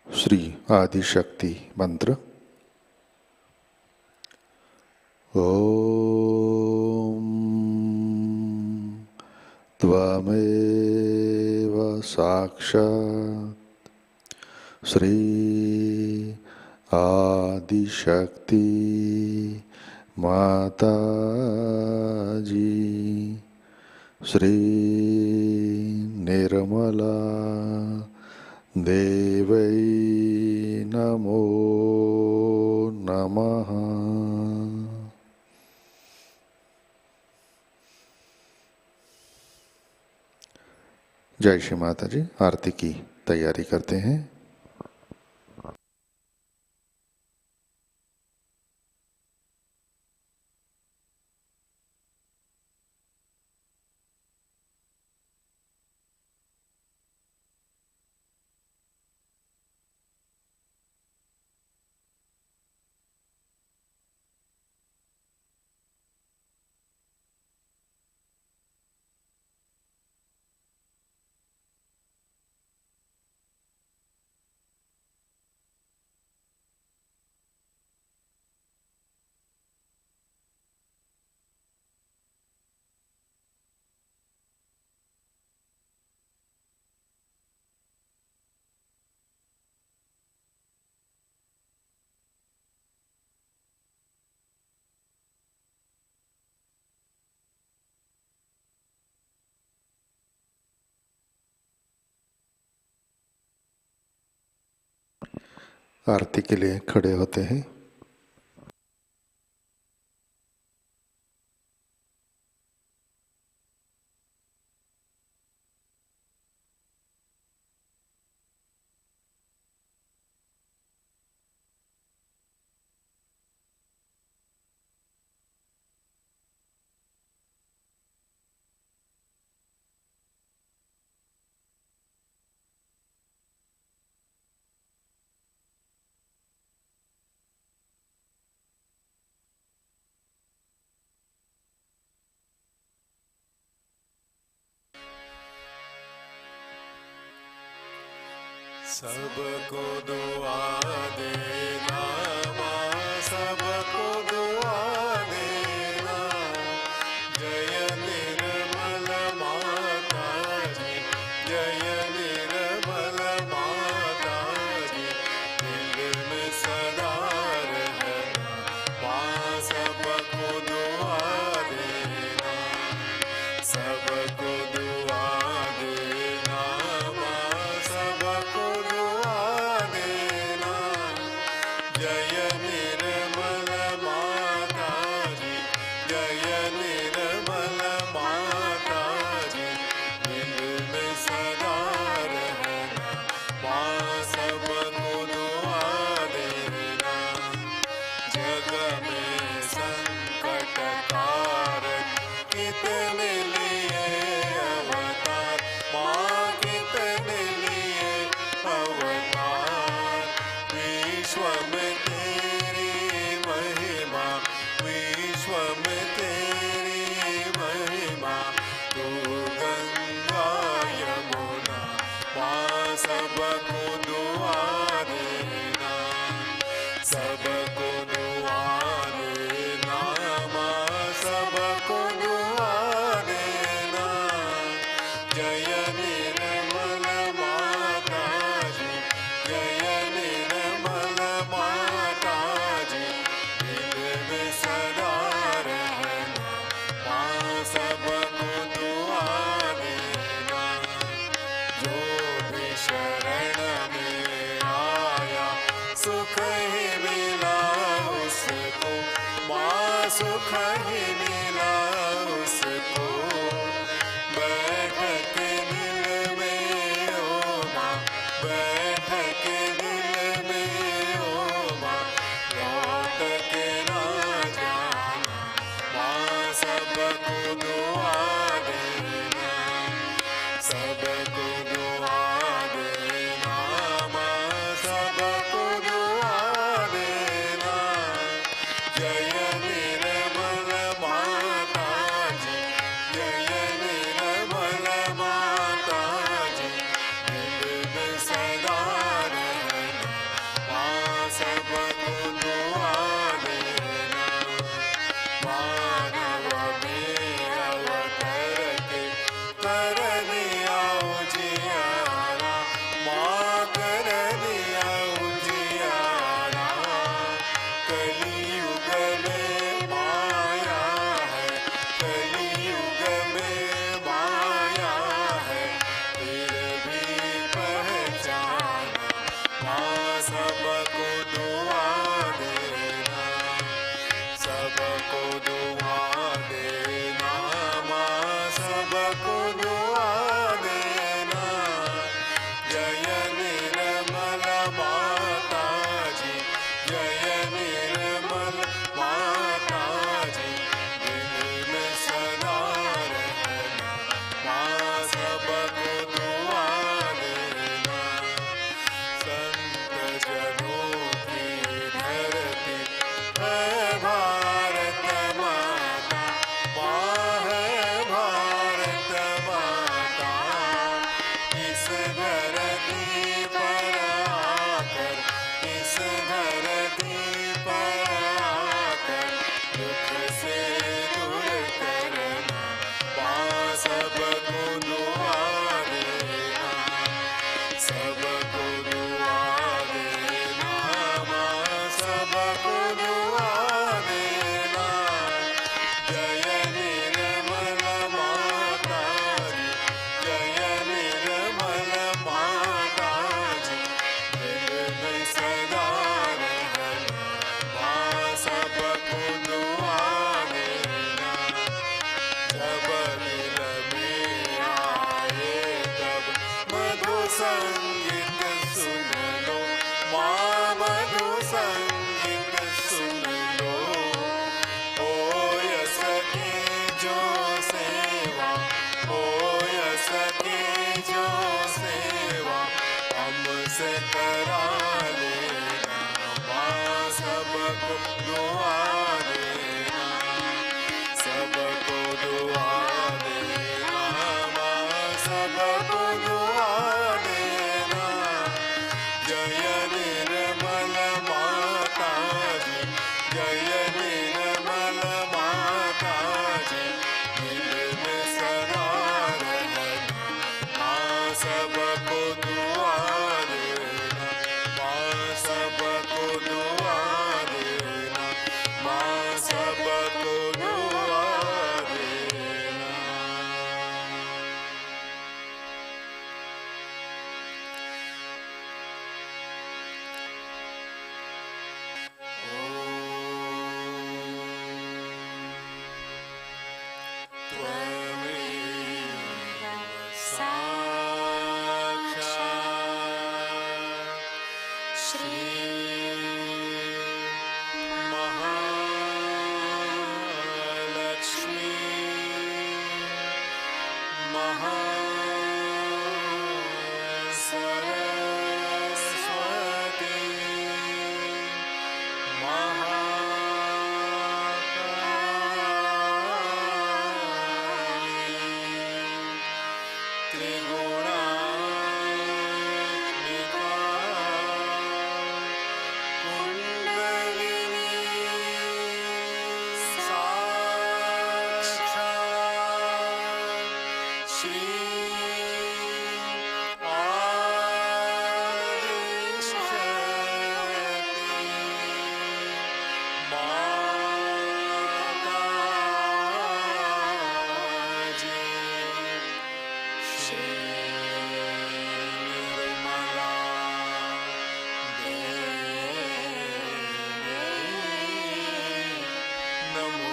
Speaker 1: श्री आदि शक्ति मंत्र। ओम त्वमेव साक्षात् श्री आदि शक्ति माताजी श्री निर्मला देवै नमो नमः। जय श्री माता जी। आरती की तैयारी करते हैं। आरती के लिए खड़े होते हैं।
Speaker 4: सबको दुआ देना माँ, सबको दुआ देना। जय निर्मल माता जी, जय निर्मल माता जी। दिल में सदा रहना माँ, सबको दुआ देना। सबको दुआ देना माँ, सबको दुआ देना। जय निर्मल माता जी, जय निर्मल माता जी। दिल में सदा रहना माँ, सबको दुआ देना। जग में संकट कारक कितने लिए अवतार माँ, कितने लिए अवतार। विश्व में तेरी महिमा, विश्व में तेरी महिमा। तू गंगा यमुना माँ, सबको दुआ देना। सबको दुआ देना माँ, सबको दुआ देना। जय निर्मल माता जी, जय निर्मल माता जी। दिल में सदा रहना माँ, सबको दुआ देना। जो भी शरण में आया सुख ही मिला उसको माँ, सुख ही मिला उसको। बैठ के दिल में ओ माँ, बैठ के दिल में ओ माँ। लौट के ना जाना माँ, सबको दुआ देना। सबको दुआ देना माँ, सबको दुआ देना। जय निर्मल माता जी, जय सबको दुआ देना, माँ सबको दुआ देना। जय निर्मल माताजी, जय निर्मल माताजी, दिल में सदा रहना, माँ सबको दुआ देना। संत जनों की धरती है भारत माता, माँ है भारत माता। इस धरती पर आकर, इस धरती पर आकर दुख से दूर करना, माँ सबको दुआ देना, सबको दुआ देना, माँ सबको दुआ देना। जय निर्मल माताजी, जय निर्मल माताजी, दिल में सदा रहना, माँ सबको दुआ देना। जब दिल में आए तब मधु संगीत सुन लो, माँ मधु संगीत सुन लो। ओ यस की जो सेवा, ओ यस की जो सेवा हमसे करा लेना, माँ सबको दुआ देना, सबको दुआ देना, माँ सबको दुआ देना। जय निर्मल माताजी, जय निर्मल माताजी, दिल में सदा रहना, माँ सबको दुआ देना, माँ सबको दुआ देना, माँ सबको दुआ देना। त्वमेव साक्षात् श्री महालक्ष्मी महासरस्वती महाकाली त्रिगुणात्मिका कुण्डलिनी साक्षात् श्री माताजी, श्री निर्मला देवी, नमो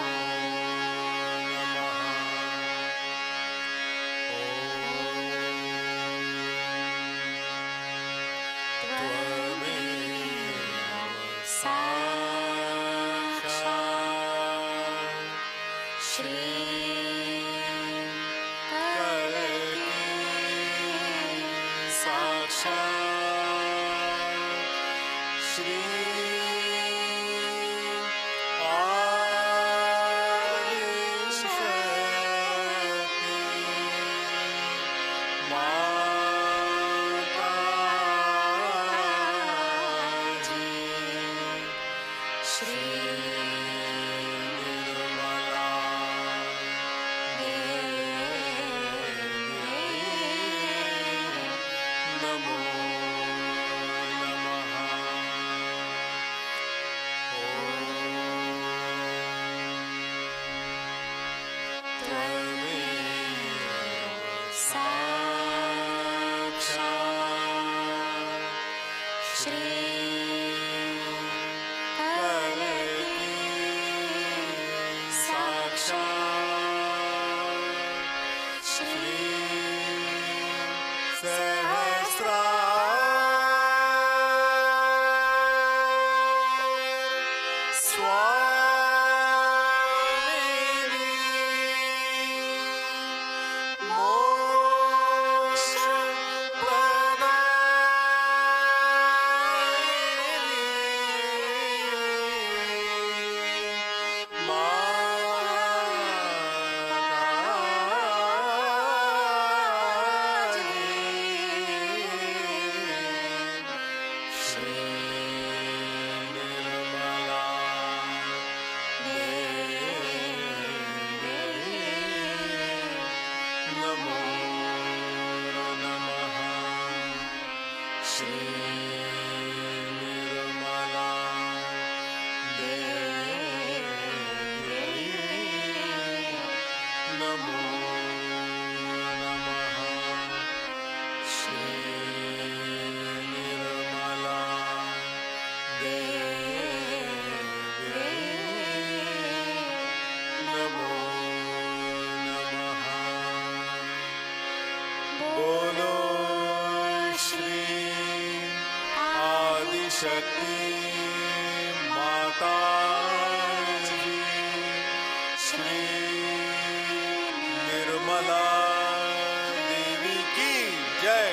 Speaker 4: नमः। त्वमेव साक्षात् श्री कलकी साक्षात् श्री आदिशक्ति माताजी, श्री निर्मला नमो नमः श्री निर्मला देवी नमो नमः श्री निर्मला देवी नमो नमः बोलो श्री आदिशक्ति माता जी श्री निर्मला देवी की जय।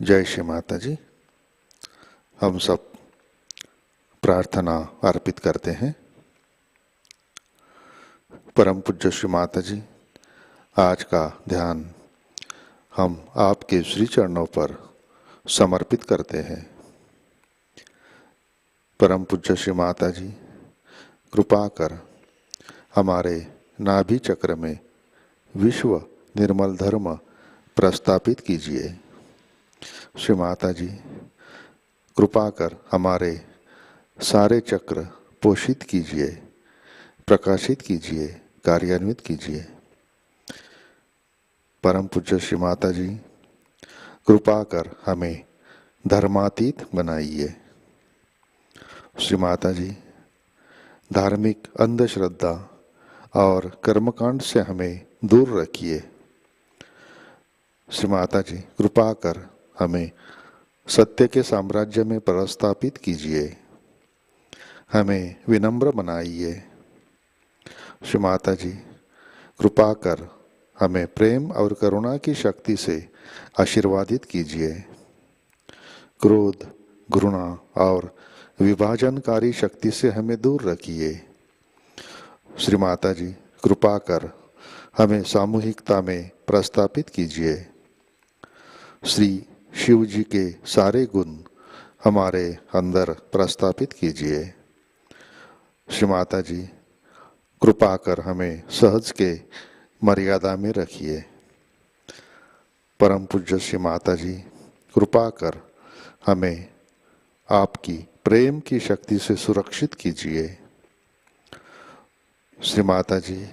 Speaker 1: जय श्री माता जी। हम सब प्रार्थना अर्पित करते हैं। परम पूज्य श्री माता जी, आज का ध्यान हम आपके श्री चरणों पर समर्पित करते हैं। परम पूज्य श्री माता जी, कृपा कर हमारे नाभि चक्र में विश्व निर्मल धर्म प्रस्थापित कीजिए। श्री माता जी, कृपा कर हमारे सारे चक्र पोषित कीजिए, प्रकाशित कीजिए, कार्यान्वित कीजिए। परम पूज्य श्री माता जी, कृपा कर हमें धर्मातीत बनाइए। श्री माता जी, धार्मिक अंधश्रद्धा और कर्मकांड से हमें दूर रखिए। श्री माता जी, कृपा कर हमें सत्य के साम्राज्य में प्रस्थापित कीजिए, हमें विनम्र बनाइए। श्री माता जी, कृपा कर हमें प्रेम और करुणा की शक्ति से आशीर्वादित कीजिए। क्रोध, घृणा और विभाजनकारी शक्ति से हमें दूर रखिए। श्री माता जी, कृपा कर हमें सामूहिकता में प्रस्थापित कीजिए। श्री शिव जी के सारे गुण हमारे अंदर प्रस्थापित कीजिए। श्री माता जी, कृपा कर हमें सहज के मर्यादा में रखिए। परम पूज्य श्री माता जी, कृपा कर हमें आपकी प्रेम की शक्ति से सुरक्षित कीजिए। श्री माता जी,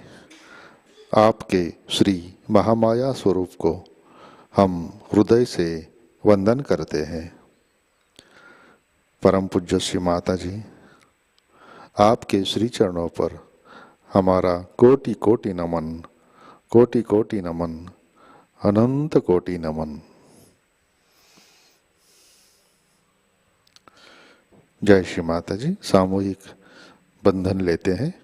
Speaker 1: आपके श्री महामाया स्वरूप को हम हृदय से वंदन करते हैं। परम पूज्य श्री माता जी, आपके श्री चरणों पर हमारा कोटि कोटि नमन, कोटि कोटि नमन, अनंत कोटि नमन। जय श्री माता जी। सामूहिक बंधन लेते हैं।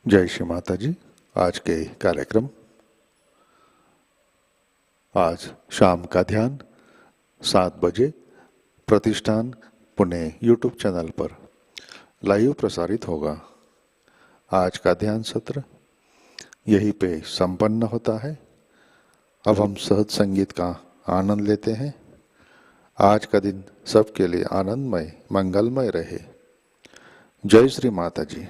Speaker 1: जय श्री माता जी। आज के कार्यक्रम, आज शाम का ध्यान 7 बजे प्रतिष्ठान पुणे यूट्यूब चैनल पर लाइव प्रसारित होगा। आज का ध्यान सत्र यहीं पे संपन्न होता है। अब हम सहज संगीत का आनंद लेते हैं। आज का दिन सबके लिए आनंदमय, मंगलमय रहे। जय श्री माता जी।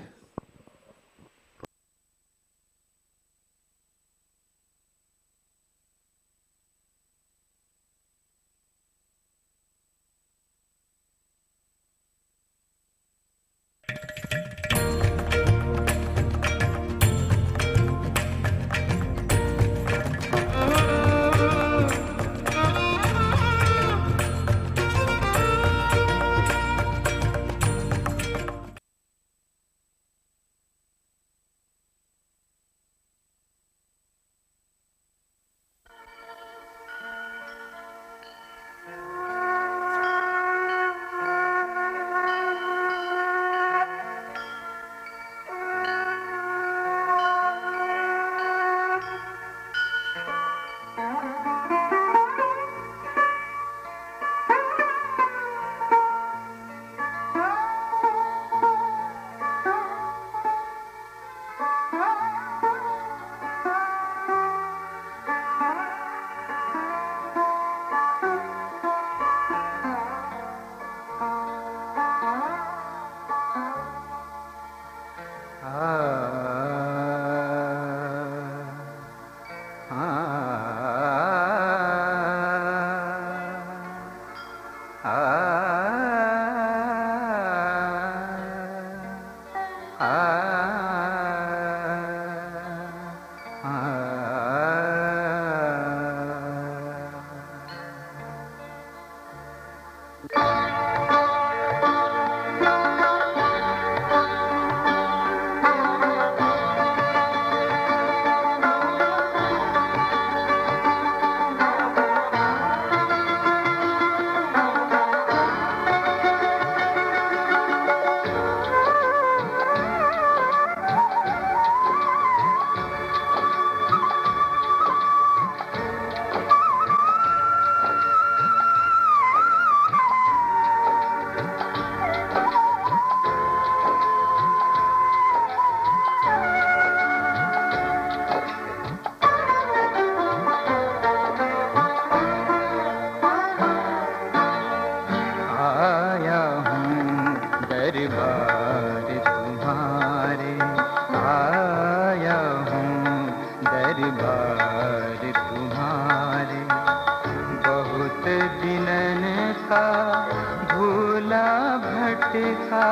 Speaker 5: भटका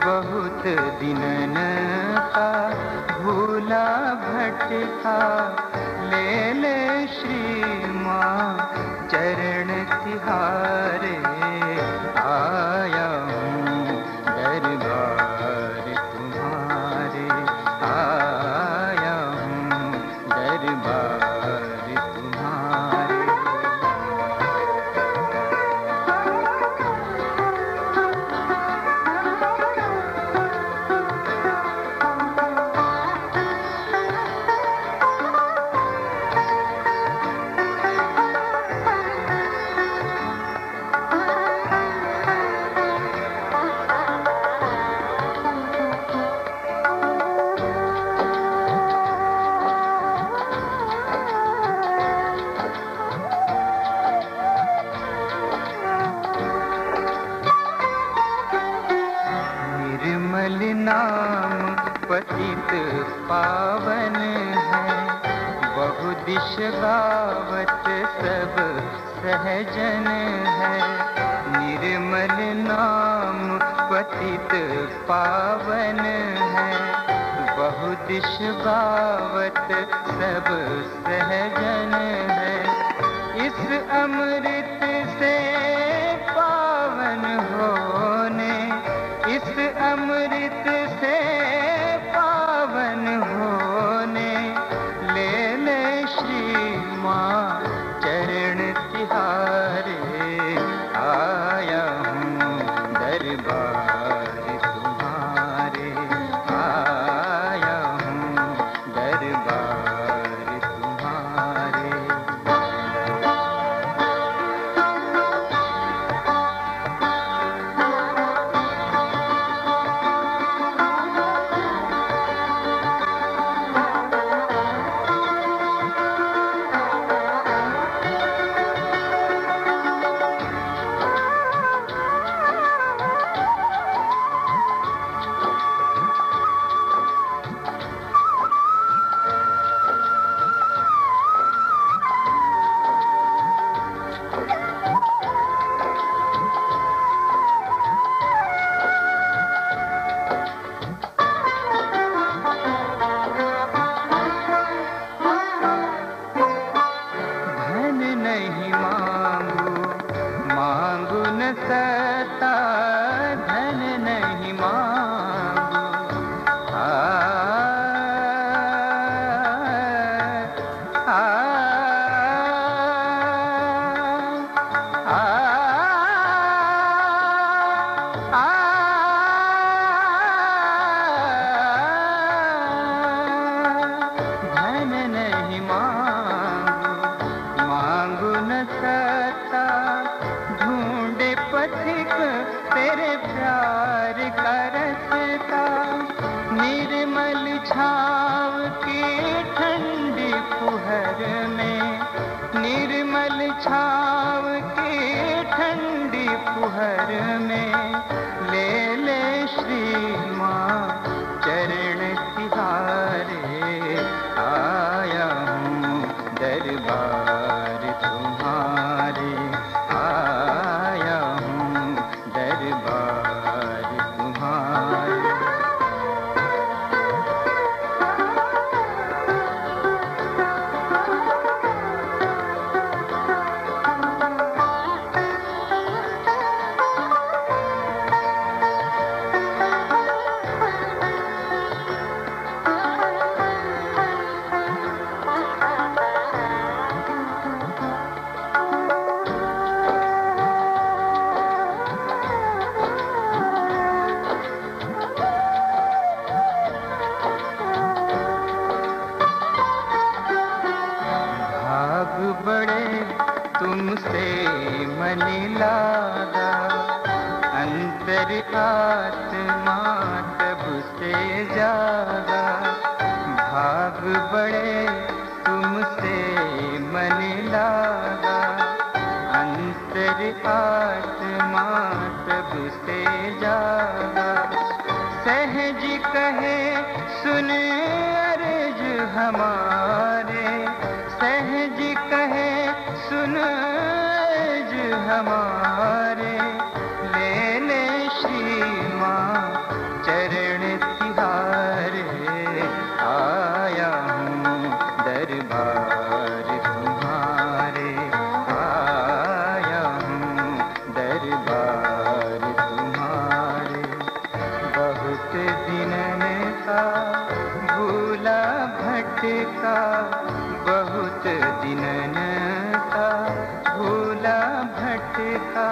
Speaker 5: बहुत दिनन का, भूला भटका ले ले श्री माँ चरण तिहारे। आया हूँ दरबार तुम्हारे, आया हूँ दरबार तुम्हारे। नाम पतित पावन है, बहुदिश गावत सब सहजन है। निर्मल नाम पतित पावन है, बहुदिश गावत सब सहजन है। इस अमृत से पावन होने, इस अमृत से पावन होने, ले ले श्री माँ चरण तिहारे। आया हूँ दरबार तुम्हारे, आया हूँ दरबार तुम्हारे। हमारे ले ले श्री आया हूँ दरबार तुम्हारे, आया हूँ दरबार तुम्हारे। बहुत दिनन का भूला भटका, बहुत दिनन का भूला भटका,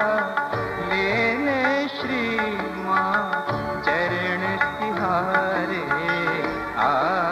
Speaker 5: ले ले श्री माँ चरण तिहारे, आ